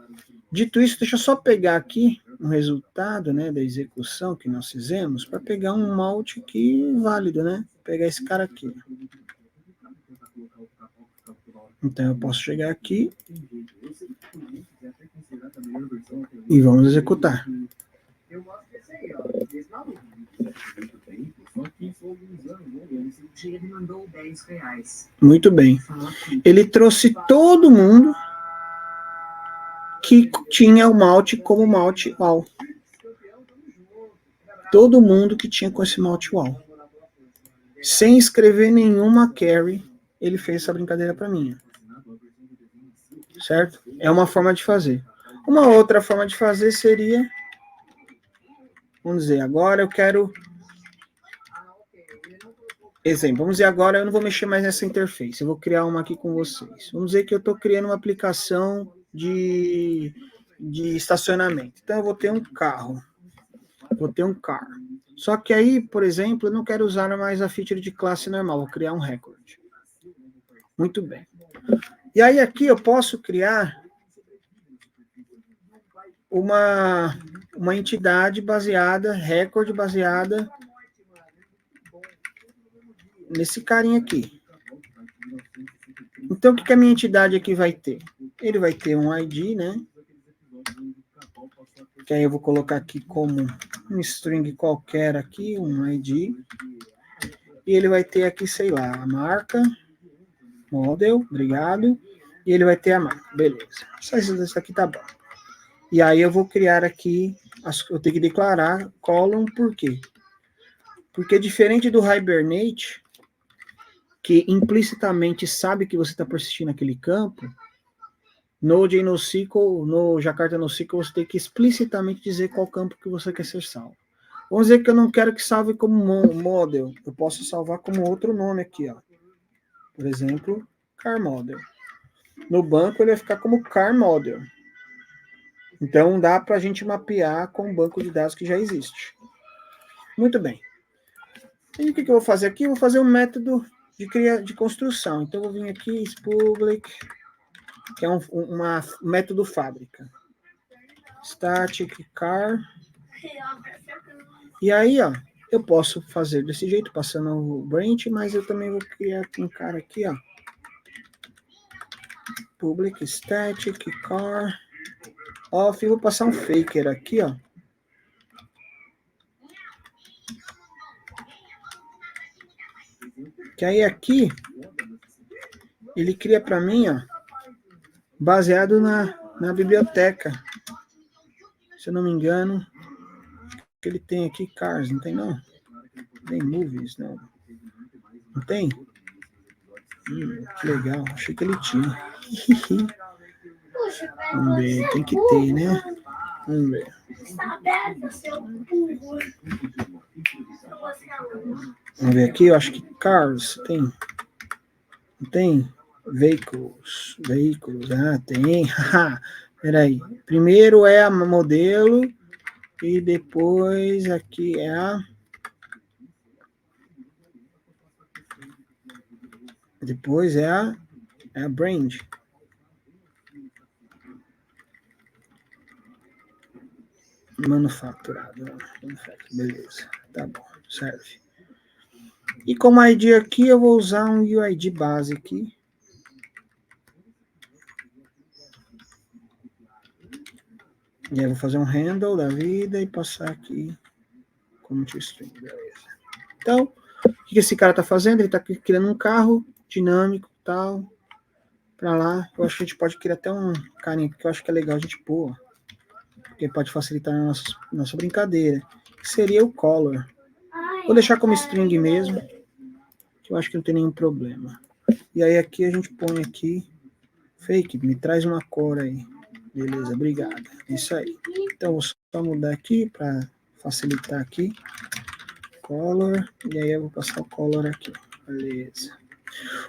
Dito isso, deixa eu só pegar aqui um resultado, né, da execução que nós fizemos, para pegar um malte aqui válido, né? Vou pegar esse cara aqui. Então, eu posso chegar aqui e vamos executar. Muito bem. Ele trouxe todo mundo que tinha o malte como malte UAU. Todo mundo que tinha com esse malte UAU. Sem escrever nenhuma query, ele fez essa brincadeira para mim. Certo? É uma forma de fazer. Uma outra forma de fazer seria, vamos dizer, agora eu quero... Exemplo, vamos dizer agora eu não vou mexer mais nessa interface, eu vou criar uma aqui com vocês. Vamos dizer que eu estou criando uma aplicação de estacionamento. Então eu vou ter um carro. Vou ter um car. Só que aí, por exemplo, eu não quero usar mais a feature de classe normal, vou criar um record. Muito bem. E aí aqui eu posso criar uma entidade baseada, record baseada nesse carinha aqui. Então, o que a minha entidade aqui vai ter? Ele vai ter um ID, né? Que aí eu vou colocar aqui como um string qualquer aqui, um ID. E ele vai ter aqui, sei lá, a marca, model, obrigado. E ele vai ter a marca, beleza. Só isso aqui tá bom. E aí eu vou criar aqui, eu tenho que declarar column, por quê? Porque diferente do Hibernate, que implicitamente sabe que você está persistindo aquele campo, no JNoSQL, no Jakarta NoSQL, você tem que explicitamente dizer qual campo que você quer ser salvo. Vamos dizer que eu não quero que salve como model, eu posso salvar como outro nome aqui, ó. Por exemplo, car model. No banco ele vai ficar como car model. Então dá para a gente mapear com um banco de dados que já existe. Muito bem. E o que eu vou fazer aqui? Eu vou fazer um método de construção. Então eu vou vir aqui, public, que é um método fábrica. Static car. E aí, ó, eu posso fazer desse jeito, passando o branch, mas eu também vou criar um cara aqui, ó. Public static car off. Vou passar um faker aqui, ó. Que aí aqui ele cria para mim, ó, baseado na biblioteca. Se eu não me engano, que ele tem aqui cars, não tem não? Tem movies, não. Não tem? Que legal, achei que ele tinha. Vamos ver, tem que ter, né? Vamos ver. Vamos ver aqui, eu acho que cars tem. Não tem? Veículos, tem. Peraí. Primeiro é a modelo e depois aqui é a... Depois é a brand. Manufaturado. Beleza. Tá bom. Serve. E como ID aqui, eu vou usar um UID base aqui. E aí eu vou fazer um handle da vida e passar aqui como string. Beleza. Então, o que esse cara tá fazendo? Ele tá criando um carro dinâmico e tal. Pra lá. Eu acho que a gente pode criar até um carinha que eu acho que é legal a gente pôr. Porque pode facilitar a nossa brincadeira. Que seria o color. Vou deixar como string mesmo. Que eu acho que não tem nenhum problema. E aí aqui a gente põe aqui. Fake, me traz uma cor aí. Beleza, obrigado. Isso aí. Então, vou só mudar aqui para facilitar aqui. Color. E aí eu vou passar o color aqui. Beleza.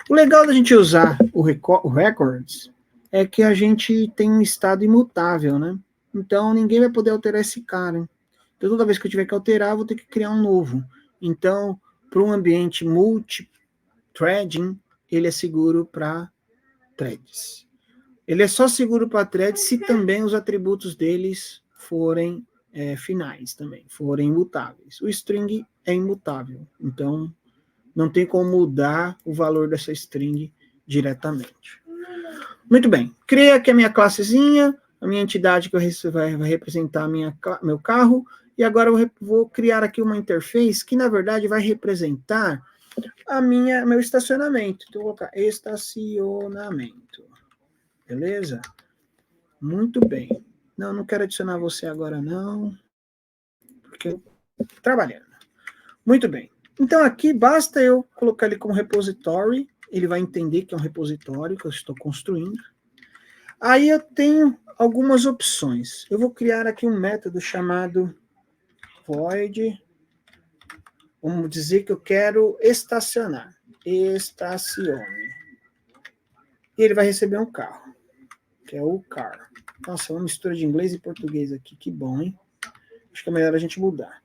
O legal da gente usar o records é que a gente tem um estado imutável, né? Então, ninguém vai poder alterar esse cara. Então, toda vez que eu tiver que alterar, eu vou ter que criar um novo. Então, para um ambiente multi-threading, ele é seguro para threads. Ele é só seguro para threads se também os atributos deles forem finais também, forem imutáveis. O string é imutável, então não tem como mudar o valor dessa string diretamente. Muito bem, criei aqui a minha classezinha, a minha entidade que vai representar meu carro, e agora eu vou criar aqui uma interface que, na verdade, vai representar meu estacionamento. Então, eu vou colocar estacionamento. Beleza? Muito bem. Não quero adicionar você agora, não. Porque eu estou trabalhando. Muito bem. Então, aqui basta eu colocar ele como repository. Ele vai entender que é um repositório que eu estou construindo. Aí eu tenho algumas opções. Eu vou criar aqui um método chamado void. Vamos dizer que eu quero estacionar. Estacione. E ele vai receber um carro, que é o car. Nossa, uma mistura de inglês e português aqui. Que bom, hein? Acho que é melhor a gente mudar.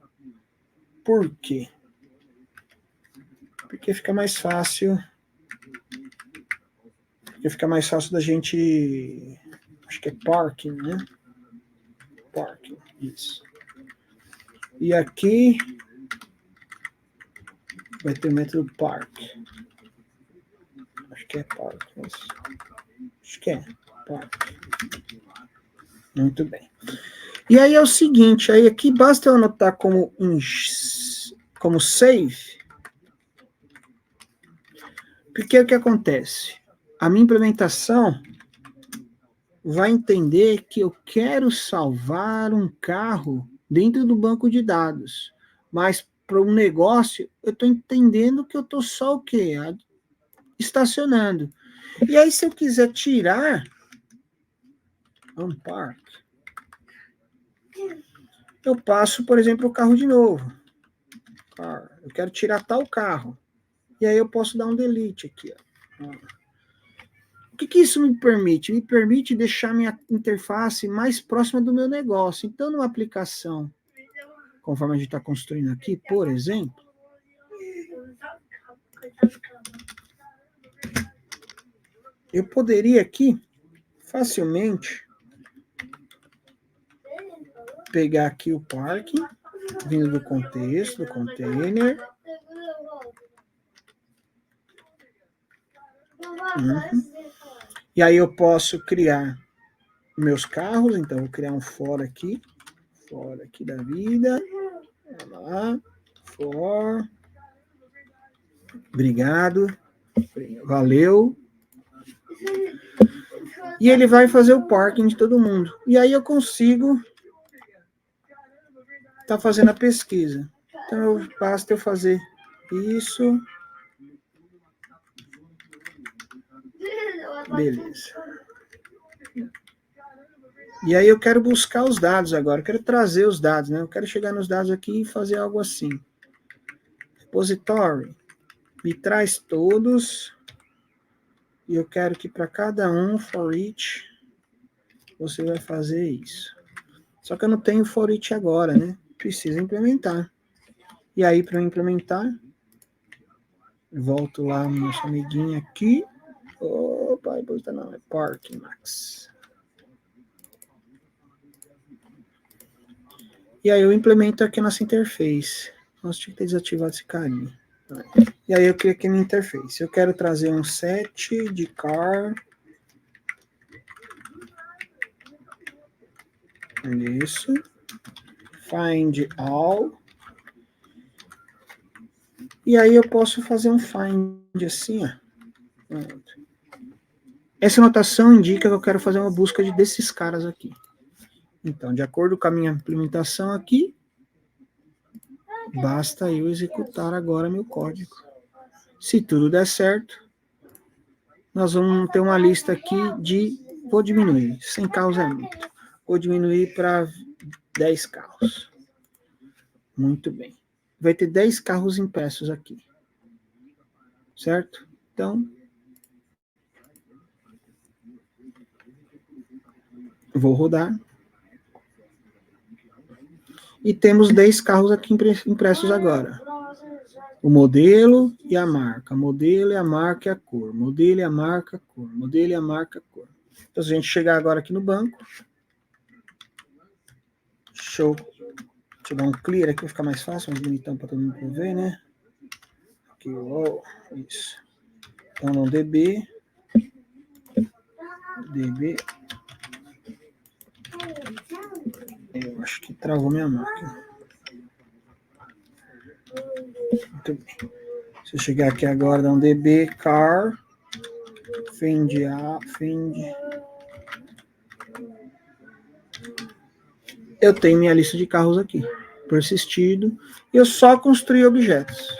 Por quê? Porque fica mais fácil. Porque fica mais fácil da gente. Acho que é parking, né? Parking, isso. E aqui vai ter o método park. Acho que é park, mas acho que é park. Muito bem. E aí é o seguinte, aí aqui basta eu anotar como save, porque o que acontece? A minha implementação vai entender que eu quero salvar um carro dentro do banco de dados, mas para um negócio, eu estou entendendo que eu estou só o quê? Estacionando. E aí, se eu quiser tirar unpark, eu passo, por exemplo, o carro de novo. Eu quero tirar tal carro. E aí eu posso dar um delete aqui. Ó. O que isso me permite? Me permite deixar minha interface mais próxima do meu negócio. Então, numa aplicação, conforme a gente está construindo aqui, por exemplo, eu poderia aqui, facilmente, pegar aqui o parking, vindo do contexto, do container. E aí eu posso criar meus carros, então vou criar um for aqui da vida. Vamos lá, for. Obrigado, valeu. E ele vai fazer o parking de todo mundo. E aí eu consigo estar fazendo a pesquisa. Então basta eu fazer isso. Beleza. E aí eu quero buscar os dados agora, eu quero trazer os dados, né? Eu quero chegar nos dados aqui e fazer algo assim. Repository, me traz todos, e eu quero que para cada um, for each, você vai fazer isso. Só que eu não tenho for each agora, né? Preciso implementar. E aí, para eu implementar, volto lá no nosso amiguinho aqui. Opa, não, é Parking Max. E aí eu implemento aqui a nossa interface. Nossa, tinha que ter desativado esse carinha. E aí eu crio aqui minha interface. Eu quero trazer um set de car. Isso. Find all. E aí eu posso fazer um find assim, ó. Essa notação indica que eu quero fazer uma busca desses caras aqui. Então, de acordo com a minha implementação aqui, basta eu executar agora meu código. Se tudo der certo, nós vamos ter uma lista aqui de... Vou diminuir, 100 carros é muito. Vou diminuir para 10 carros. Muito bem. Vai ter 10 carros impressos aqui. Certo? Então, vou rodar. E temos 10 carros aqui impressos agora. O modelo e a marca. Modelo e a marca e a cor. Modelo e a marca, a cor. Modelo e a marca, a cor. Então, se a gente chegar agora aqui no banco. Show. Deixa eu dar um clear aqui, vai ficar mais fácil, mais bonitão para todo mundo ver, né? Aqui, ó. Isso. Então, no DB. Eu acho que travou minha máquina. Muito bem. Se eu chegar aqui agora, dar um DB car, find. Eu tenho minha lista de carros aqui, persistido, e eu só construí objetos.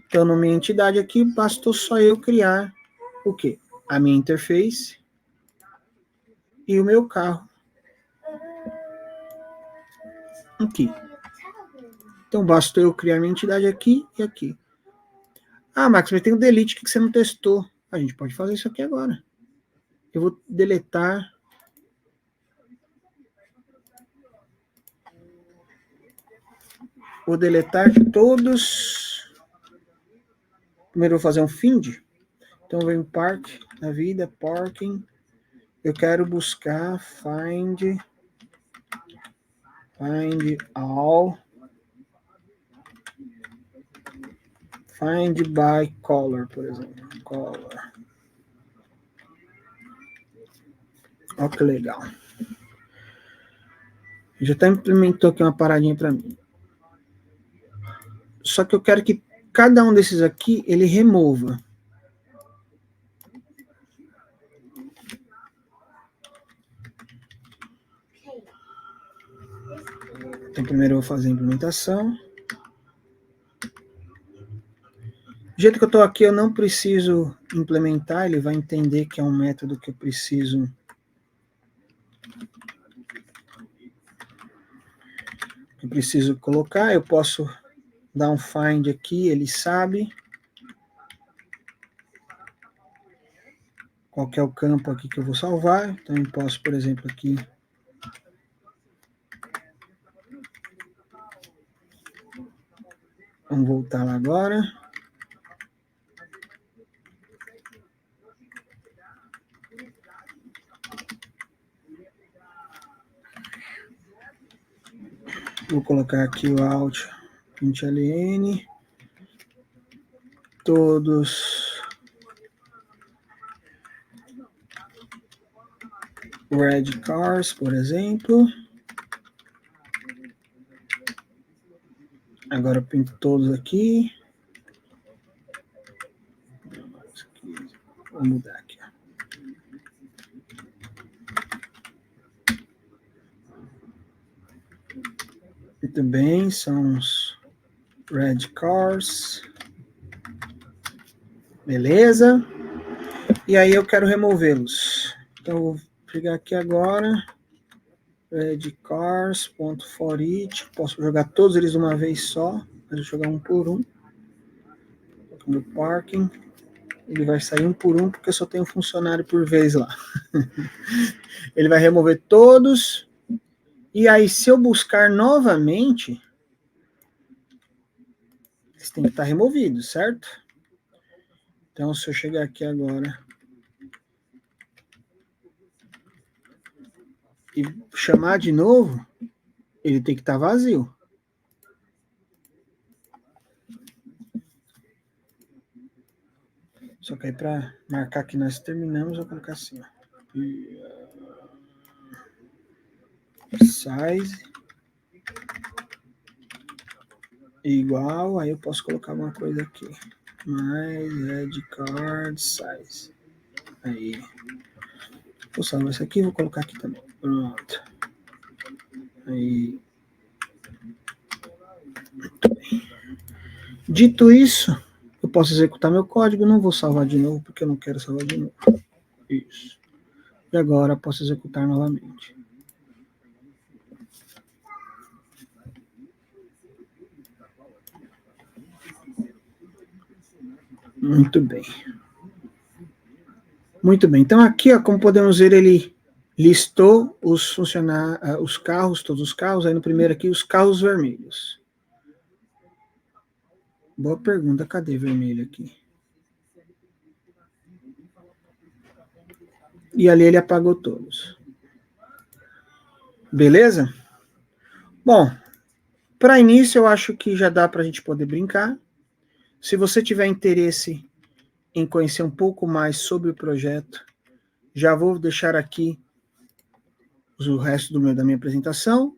Então, na minha entidade aqui, bastou só eu criar o quê? A minha interface e o meu carro. Aqui. Então, bastou eu criar minha entidade aqui e aqui. Ah, Max, mas tem um delete que você não testou. A gente pode fazer isso aqui agora. Eu vou deletar. vou deletar todos. Primeiro eu vou fazer um find. Então vem park na vida, parking. Eu quero buscar find all. Find by color, por exemplo. Color. Olha que legal. Já até implementou aqui uma paradinha para mim. Só que eu quero que cada um desses aqui, ele remova. Então, primeiro eu vou fazer a implementação. Do jeito que eu estou aqui, eu não preciso implementar, ele vai entender que é um método que eu preciso colocar. Eu posso dar um find aqui, ele sabe qual que é o campo aqui que eu vou salvar. Então, eu posso, por exemplo, aqui vamos voltar lá agora. Vou colocar aqui o alt, ln, todos red cars, por exemplo. Agora eu pinto todos aqui. Vou mudar aqui. Muito bem, são os red cars. Beleza. E aí eu quero removê-los. Então eu vou pegar aqui agora. Red cars.forEach. Posso jogar todos eles de uma vez só. Mas vou jogar um por um. No parking. Ele vai sair um por um, porque eu só tenho um funcionário por vez lá. Ele vai remover todos. E aí, se eu buscar novamente, eles têm que estar removidos, certo? Então, se eu chegar aqui agora e chamar de novo, ele tem que estar vazio. Só que aí, para marcar que nós terminamos, eu vou colocar assim, ó. Size igual, aí eu posso colocar uma coisa aqui. Mais red card size. Aí. Vou salvar isso aqui, vou colocar aqui também. Pronto. Aí. Muito bem. Dito isso, eu posso executar meu código, não vou salvar de novo, porque eu não quero salvar de novo. Isso. E agora posso executar novamente. Muito bem. Muito bem. Então aqui, ó, como podemos ver, ele listou os funcionários, os carros, todos os carros. Aí no primeiro aqui, os carros vermelhos. Boa pergunta. Cadê vermelho aqui? E ali ele apagou todos. Beleza? Bom, para início eu acho que já dá para a gente poder brincar. Se você tiver interesse em conhecer um pouco mais sobre o projeto, já vou deixar aqui o resto da minha apresentação.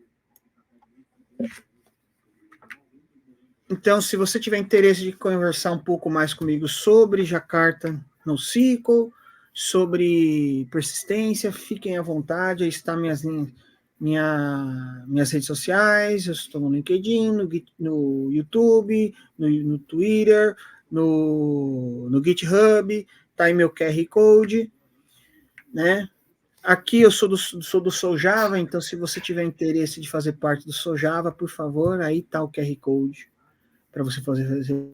Então, se você tiver interesse de conversar um pouco mais comigo sobre Jakarta NoSQL, sobre persistência, fiquem à vontade, aí está minhas redes sociais, eu estou no LinkedIn, no YouTube, no Twitter, no GitHub, tá aí meu QR Code, né? Aqui eu sou do Soljava, então se você tiver interesse de fazer parte do Soljava, por favor, aí tá o QR Code para você fazer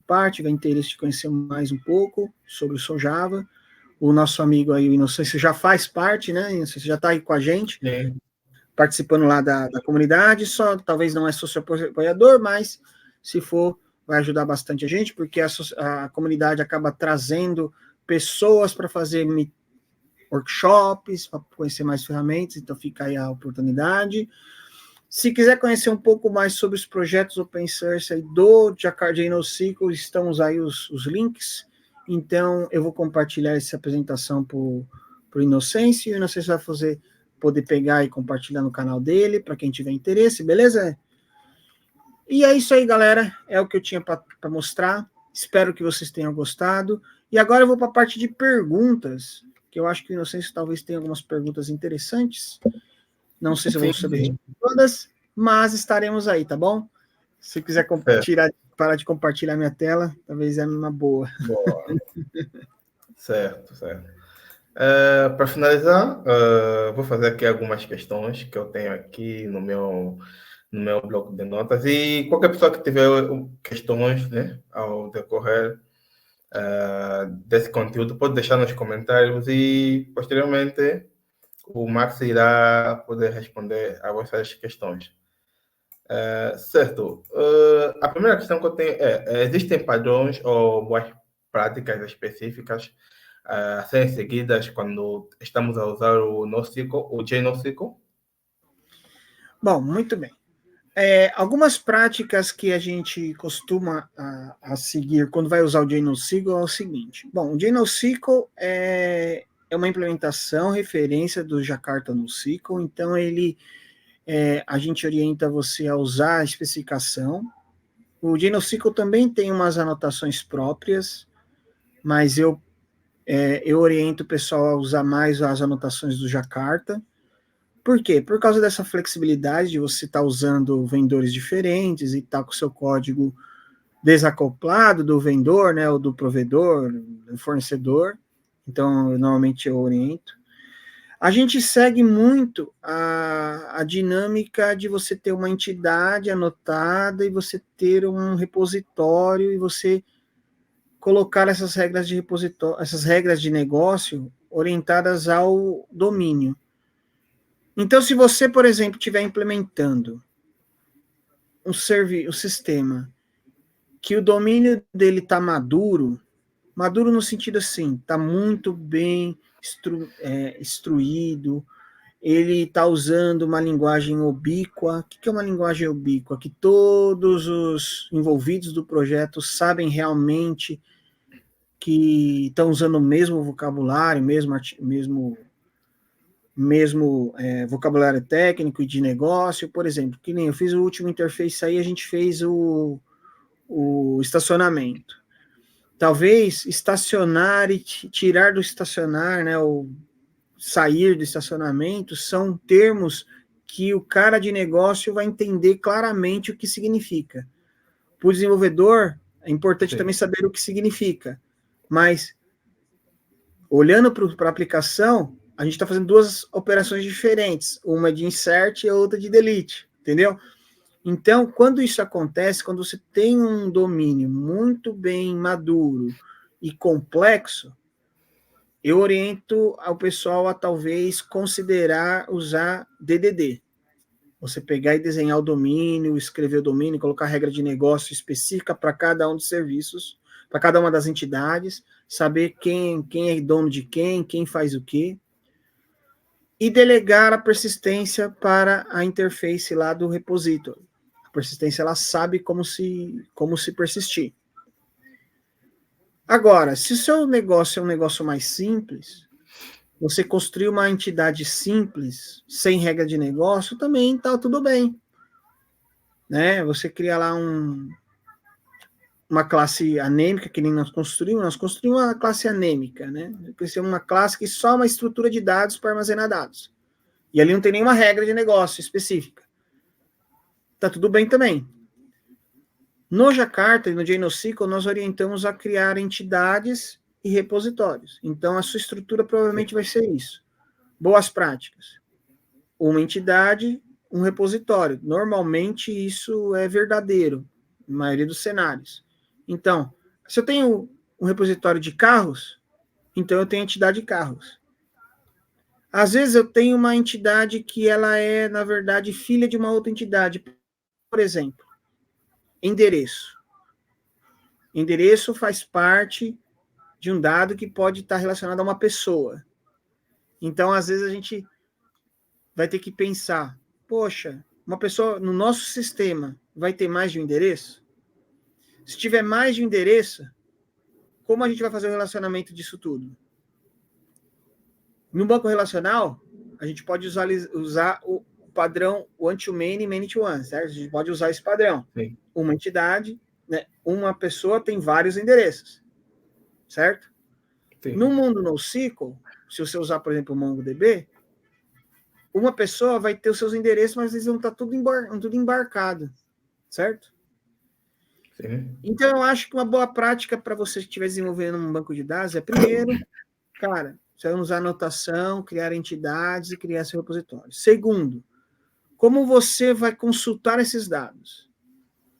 parte, tiver interesse de conhecer mais um pouco sobre o Soljava. O nosso amigo aí, não sei se já faz parte, né? Não sei se já está aí com a gente. Sim. participando lá da comunidade, só talvez não é sócio apoiador, mas se for, vai ajudar bastante a gente, porque a comunidade acaba trazendo pessoas para fazer workshops, para conhecer mais ferramentas, então fica aí a oportunidade. Se quiser conhecer um pouco mais sobre os projetos open source aí do Jakarta NoSQL, estão aí os links. Então, eu vou compartilhar essa apresentação para o Inocêncio, e o Inocêncio vai poder pegar e compartilhar no canal dele, para quem tiver interesse, beleza? E é isso aí, galera. É o que eu tinha para mostrar. Espero que vocês tenham gostado. E agora eu vou para a parte de perguntas, que eu acho que o Inocêncio talvez tenha algumas perguntas interessantes. Não sei se eu vou saber todas, mas estaremos aí, tá bom? Se quiser parar de compartilhar minha tela, talvez é uma boa. Boa. Certo. Para finalizar, vou fazer aqui algumas questões que eu tenho aqui no meu bloco de notas, e qualquer pessoa que tiver questões, né, ao decorrer desse conteúdo, pode deixar nos comentários, e posteriormente o Max irá poder responder a vossas questões. Certo. A primeira questão que eu tenho existem padrões ou boas práticas específicas a serem seguidas quando estamos a usar o NoSQL, o JNoSQL? Bom, muito bem. Algumas práticas que a gente costuma a seguir quando vai usar o JNoSQL é o seguinte. Bom, o JNoSQL é uma implementação, referência do Jakarta NoSQL, então a gente orienta você a usar a especificação. O JNoSQL também tem umas anotações próprias, mas eu oriento o pessoal a usar mais as anotações do Jakarta. Por quê? Por causa dessa flexibilidade de você estar usando vendores diferentes e estar com o seu código desacoplado do vendor, né, ou do provedor, do fornecedor. Então, normalmente eu oriento. A gente segue muito a dinâmica de você ter uma entidade anotada e você ter um repositório e você colocar essas regras de repositório, essas regras de negócio orientadas ao domínio. Então, se você, por exemplo, estiver implementando um sistema que o domínio dele está maduro no sentido assim, está muito bem instruído, ele está usando uma linguagem ubíqua. O que é uma linguagem ubíqua? Que todos os envolvidos do projeto sabem realmente que estão usando o mesmo vocabulário, mesmo vocabulário técnico e de negócio. Por exemplo, que nem eu fiz o último interface aí, a gente fez o estacionamento. Talvez estacionar e tirar do estacionar, né, ou sair do estacionamento, são termos que o cara de negócio vai entender claramente o que significa. Para o desenvolvedor, é importante também saber o que significa, mas olhando para a aplicação, a gente está fazendo duas operações diferentes, uma de insert e a outra de delete, entendeu? Então, quando isso acontece, quando você tem um domínio muito bem maduro e complexo, eu oriento ao pessoal a talvez considerar usar DDD. Você pegar e desenhar o domínio, escrever o domínio, colocar regra de negócio específica para cada um dos serviços, para cada uma das entidades, saber quem é dono de quem faz o quê, e delegar a persistência para a interface lá do repositório. A persistência, ela sabe como se persistir. Agora, se o seu negócio é um negócio mais simples, você construir uma entidade simples, sem regra de negócio, também está tudo bem. Né? Você cria lá uma classe anêmica, que nem nós construímos uma classe anêmica, né? Precisa uma classe que só uma estrutura de dados para armazenar dados. E ali não tem nenhuma regra de negócio específica. Tá tudo bem também. No Jakarta e no JNoSQL, nós orientamos a criar entidades e repositórios. Então, a sua estrutura provavelmente vai ser isso. Boas práticas. Uma entidade, um repositório. Normalmente, isso é verdadeiro, na maioria dos cenários. Então, se eu tenho um repositório de carros, então eu tenho a entidade de carros. Às vezes eu tenho uma entidade que ela é, na verdade, filha de uma outra entidade. Por exemplo, endereço. Endereço faz parte de um dado que pode estar relacionado a uma pessoa. Então, às vezes, a gente vai ter que pensar, poxa, uma pessoa no nosso sistema vai ter mais de um endereço? Se tiver mais de um endereço, como a gente vai fazer o relacionamento disso tudo? No banco relacional, a gente pode usar o padrão one-to-many, many-to-one, certo? A gente pode usar esse padrão. Sim. Uma entidade, né, uma pessoa tem vários endereços, certo? Sim. No mundo NoSQL, se você usar, por exemplo, o MongoDB, uma pessoa vai ter os seus endereços, mas eles vão estar tudo embarcado, certo? Sim. Então, eu acho que uma boa prática para você que estiver desenvolvendo um banco de dados é, primeiro, cara, você vai usar anotação, criar entidades e criar seu repositório. Segundo, como você vai consultar esses dados?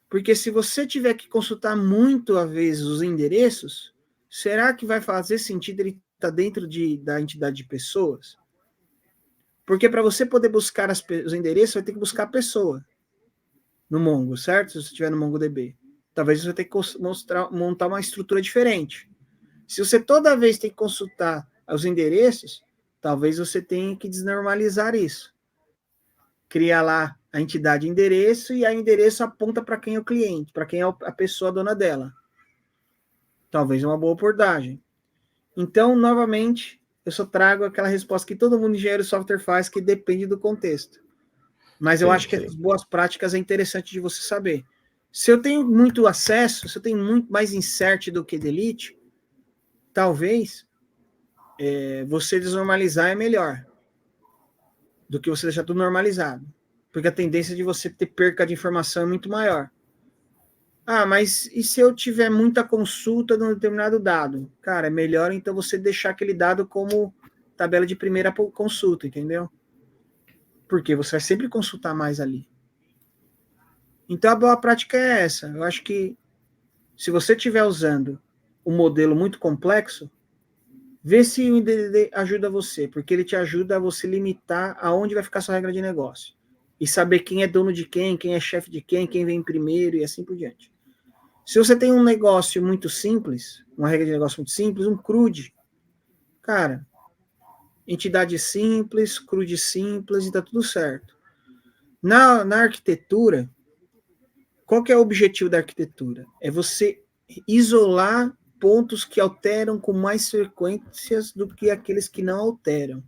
Porque se você tiver que consultar muito, às vezes, os endereços, será que vai fazer sentido ele estar dentro da entidade de pessoas? Porque para você poder buscar os endereços, vai ter que buscar a pessoa no Mongo, certo? Se você estiver no MongoDB. Talvez você tenha que montar uma estrutura diferente. Se você toda vez tem que consultar os endereços, talvez você tenha que desnormalizar isso. Criar lá a entidade endereço e a endereço aponta para quem é o cliente, para quem é a pessoa dona dela. Talvez uma boa abordagem. Então, novamente, eu só trago aquela resposta que todo mundo engenheiro de software faz, que depende do contexto. Mas eu acho que essas boas práticas é interessante de você saber. Se eu tenho muito acesso, se eu tenho muito mais insert do que delete, talvez você desnormalizar é melhor do que você deixar tudo normalizado. Porque a tendência de você ter perca de informação é muito maior. Ah, mas e se eu tiver muita consulta de um determinado dado? Cara, é melhor então você deixar aquele dado como tabela de primeira consulta, entendeu? Porque você vai sempre consultar mais ali. Então a boa prática é essa. Eu acho que se você estiver usando um modelo muito complexo, vê se o IDD ajuda você, porque ele te ajuda a você limitar aonde vai ficar sua regra de negócio. E saber quem é dono de quem é chefe de quem vem primeiro e assim por diante. Se você tem um negócio muito simples, uma regra de negócio muito simples, um CRUD, cara, entidade simples, CRUD simples e tá tudo certo. Na arquitetura, qual que é o objetivo da arquitetura? É você isolar pontos que alteram com mais frequências do que aqueles que não alteram.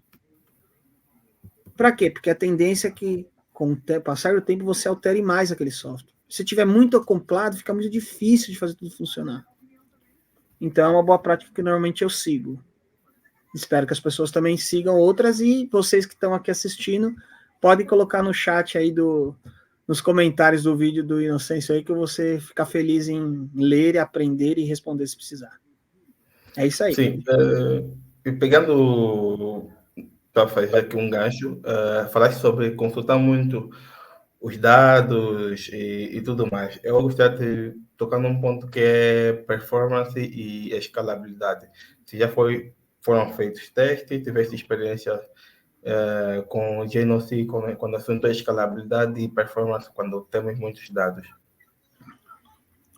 Para quê? Porque a tendência é que, com o passar do tempo, você altere mais aquele software. Se tiver muito acoplado, fica muito difícil de fazer tudo funcionar. Então, é uma boa prática que normalmente eu sigo. Espero que as pessoas também sigam outras e vocês que estão aqui assistindo podem colocar no chat aí nos comentários do vídeo do Inocêncio aí que eu vou ficar feliz em ler, aprender e responder se precisar. É isso aí. Sim. E pegando para fazer aqui um gancho, falaste sobre consultar muito os dados e tudo mais. Eu gostaria de tocar num ponto que é performance e escalabilidade. Se já foram feitos testes, tiveste experiência com o Genocide quando o assunto é escalabilidade e performance quando temos muitos dados.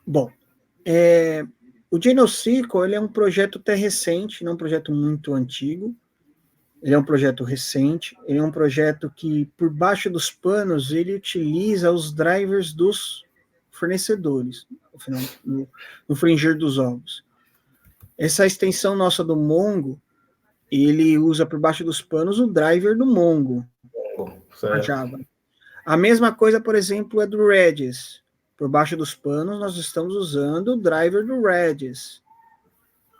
Bom, o GenoSQL ele é um projeto até recente, não é um projeto muito antigo. Ele é um projeto recente, ele é um projeto que, por baixo dos panos, ele utiliza os drivers dos fornecedores, no fringir dos ovos. Essa extensão nossa do Mongo, ele usa por baixo dos panos o driver do Mongo, a Java. A mesma coisa, por exemplo, é do Redis. Por baixo dos panos, nós estamos usando o driver do Redis.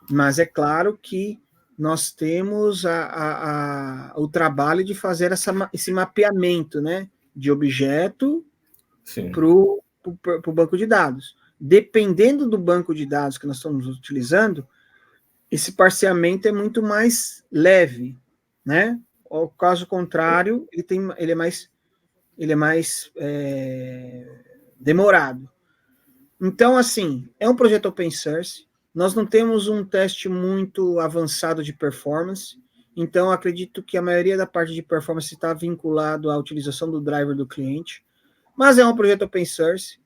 Mas é claro que nós temos o trabalho de fazer esse mapeamento, né, de objeto para o banco de dados. Dependendo do banco de dados que nós estamos utilizando, esse parseamento é muito mais leve, né? Ao caso contrário, ele é mais demorado. Então, assim, é um projeto open source, nós não temos um teste muito avançado de performance, Então, acredito que a maioria da parte de performance está vinculado à utilização do driver do cliente, mas é um projeto open source,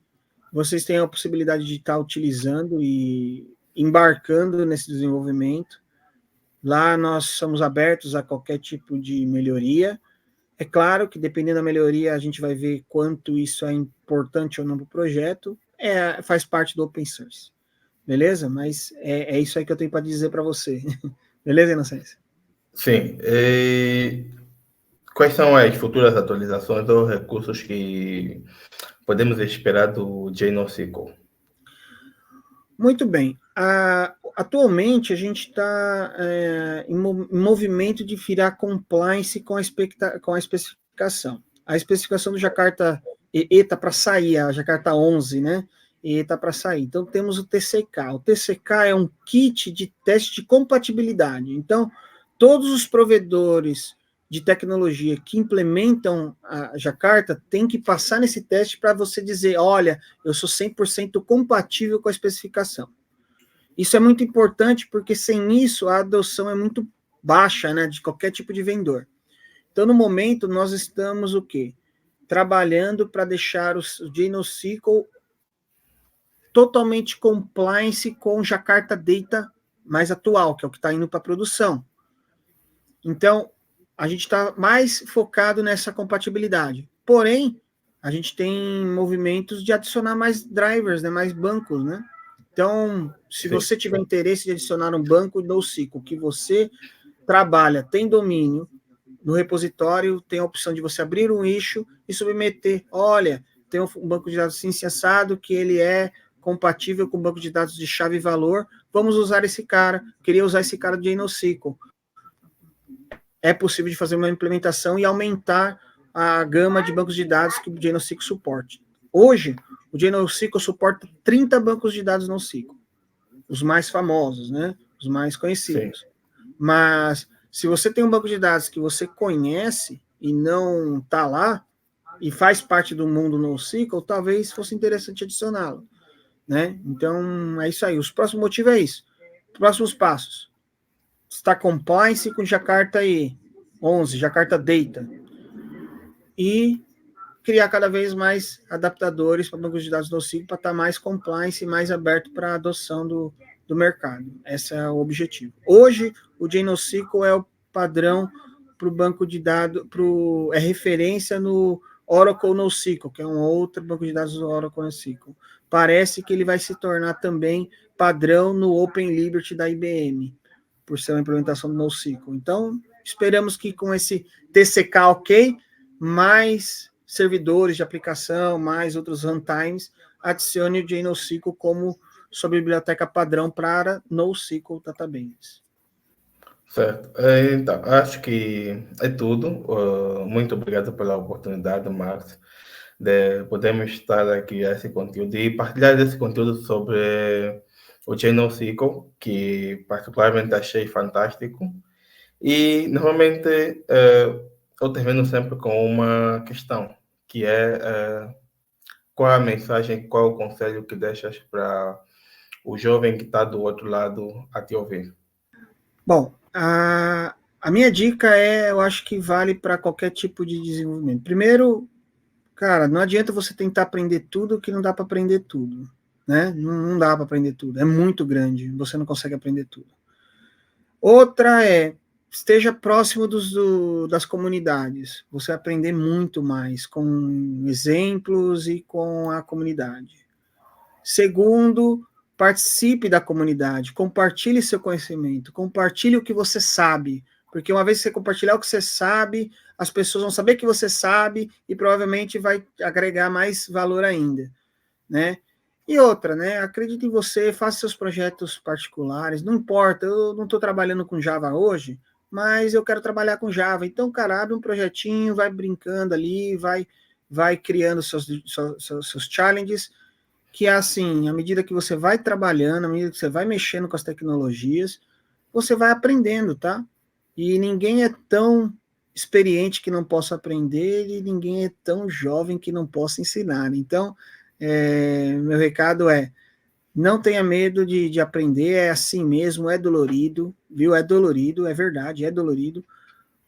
vocês têm a possibilidade de estar utilizando e embarcando nesse desenvolvimento. Lá nós somos abertos a qualquer tipo de melhoria. É claro que dependendo da melhoria, a gente vai ver quanto isso é importante ou não para o projeto. Faz parte do open source. Beleza? Mas é isso aí que eu tenho para dizer para você. Beleza, Inocência? Sim. E quais são as futuras atualizações ou recursos que podemos esperar do JNoSQL? Muito bem. Atualmente, a gente está em movimento de virar compliance com a especificação. A especificação do Jakarta EE está para sair, a Jakarta 11, né? EE está para sair. Então, temos o TCK. O TCK é um kit de teste de compatibilidade. Então, todos os provedores de tecnologia que implementam a Jakarta têm que passar nesse teste para você dizer, olha, eu sou 100% compatível com a especificação. Isso é muito importante porque sem isso a adoção é muito baixa, né, de qualquer tipo de vendedor. Então, no momento, nós estamos o quê? Trabalhando para deixar o JNoSQL totalmente compliance com o Jakarta Data mais atual, que é o que está indo para produção. Então, a gente está mais focado nessa compatibilidade. Porém, a gente tem movimentos de adicionar mais drivers, né, mais bancos, né? Então, se você tiver interesse de adicionar um banco NoSQL que você trabalha, tem domínio, no repositório tem a opção de você abrir um issue e submeter. Olha, tem um banco de dados assim assado que ele é compatível com o banco de dados de chave e valor. Vamos usar esse cara. Queria usar esse cara do JNoSQL. É possível de fazer uma implementação e aumentar a gama de bancos de dados que o JNoSQL suporte. Hoje, o JNoSQL suporta 30 bancos de dados NoSQL, os mais famosos, né? Os mais conhecidos. Sim. Mas se você tem um banco de dados que você conhece e não está lá e faz parte do mundo NoSQL, talvez fosse interessante adicioná-lo, né? Então é isso aí. O próximo motivo é isso. Próximos passos. Está compliance com Jakarta 11, Jakarta Data. E criar cada vez mais adaptadores para bancos de dados NoSQL para estar mais compliance e mais aberto para a adoção do mercado. Esse é o objetivo. Hoje, o JNoSQL é o padrão para o banco de dados, é referência no Oracle NoSQL, que é um outro banco de dados do Oracle NoSQL. Parece que ele vai se tornar também padrão no OpenLiberty da IBM, por ser uma implementação do NoSQL. Então, esperamos que com esse TCK ok, mais servidores de aplicação, mais outros runtimes, adicione o JNoSQL como sua biblioteca padrão para NoSQL Database. Certo. Então, acho que é tudo. Muito obrigado pela oportunidade, Marcos, de podermos estar aqui a esse conteúdo e partilhar esse conteúdo sobre o JNoSQL, que particularmente achei fantástico. E, normalmente, eu termino sempre com uma questão, que é qual a mensagem, qual o conselho que deixas para o jovem que está do outro lado a te ouvir? Bom, a minha dica eu acho que vale para qualquer tipo de desenvolvimento. Primeiro, cara, não adianta você tentar aprender tudo que não dá para aprender tudo, né? Não dá para aprender tudo, é muito grande, você não consegue aprender tudo. Outra esteja próximo das comunidades, você vai aprender muito mais com exemplos e com a comunidade. Segundo, participe da comunidade, compartilhe seu conhecimento, compartilhe o que você sabe, porque uma vez que você compartilhar o que você sabe, as pessoas vão saber que você sabe e provavelmente vai agregar mais valor ainda, né? E outra, né? Acredite em você, faça seus projetos particulares, não importa, eu não estou trabalhando com Java hoje, mas eu quero trabalhar com Java. Então, cara, abre um projetinho, vai brincando ali, vai criando seus challenges, que é assim, à medida que você vai trabalhando, à medida que você vai mexendo com as tecnologias, você vai aprendendo, tá? E ninguém é tão experiente que não possa aprender e ninguém é tão jovem que não possa ensinar. Então, meu recado Não tenha medo de aprender, é assim mesmo, é dolorido, viu? É dolorido, é verdade, é dolorido.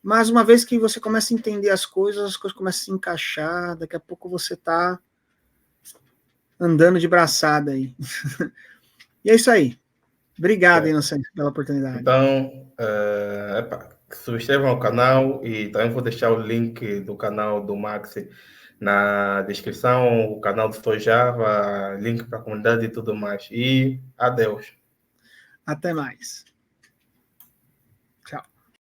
Mas uma vez que você começa a entender as coisas começam a se encaixar, daqui a pouco você está andando de braçada aí. E é isso aí. Obrigado, Certo. Inocêncio, pela oportunidade. Então, subscrevam o canal e também vou deixar o link do canal do Maxi na descrição, o canal do Stojava, link para a comunidade e tudo mais. E adeus. Até mais.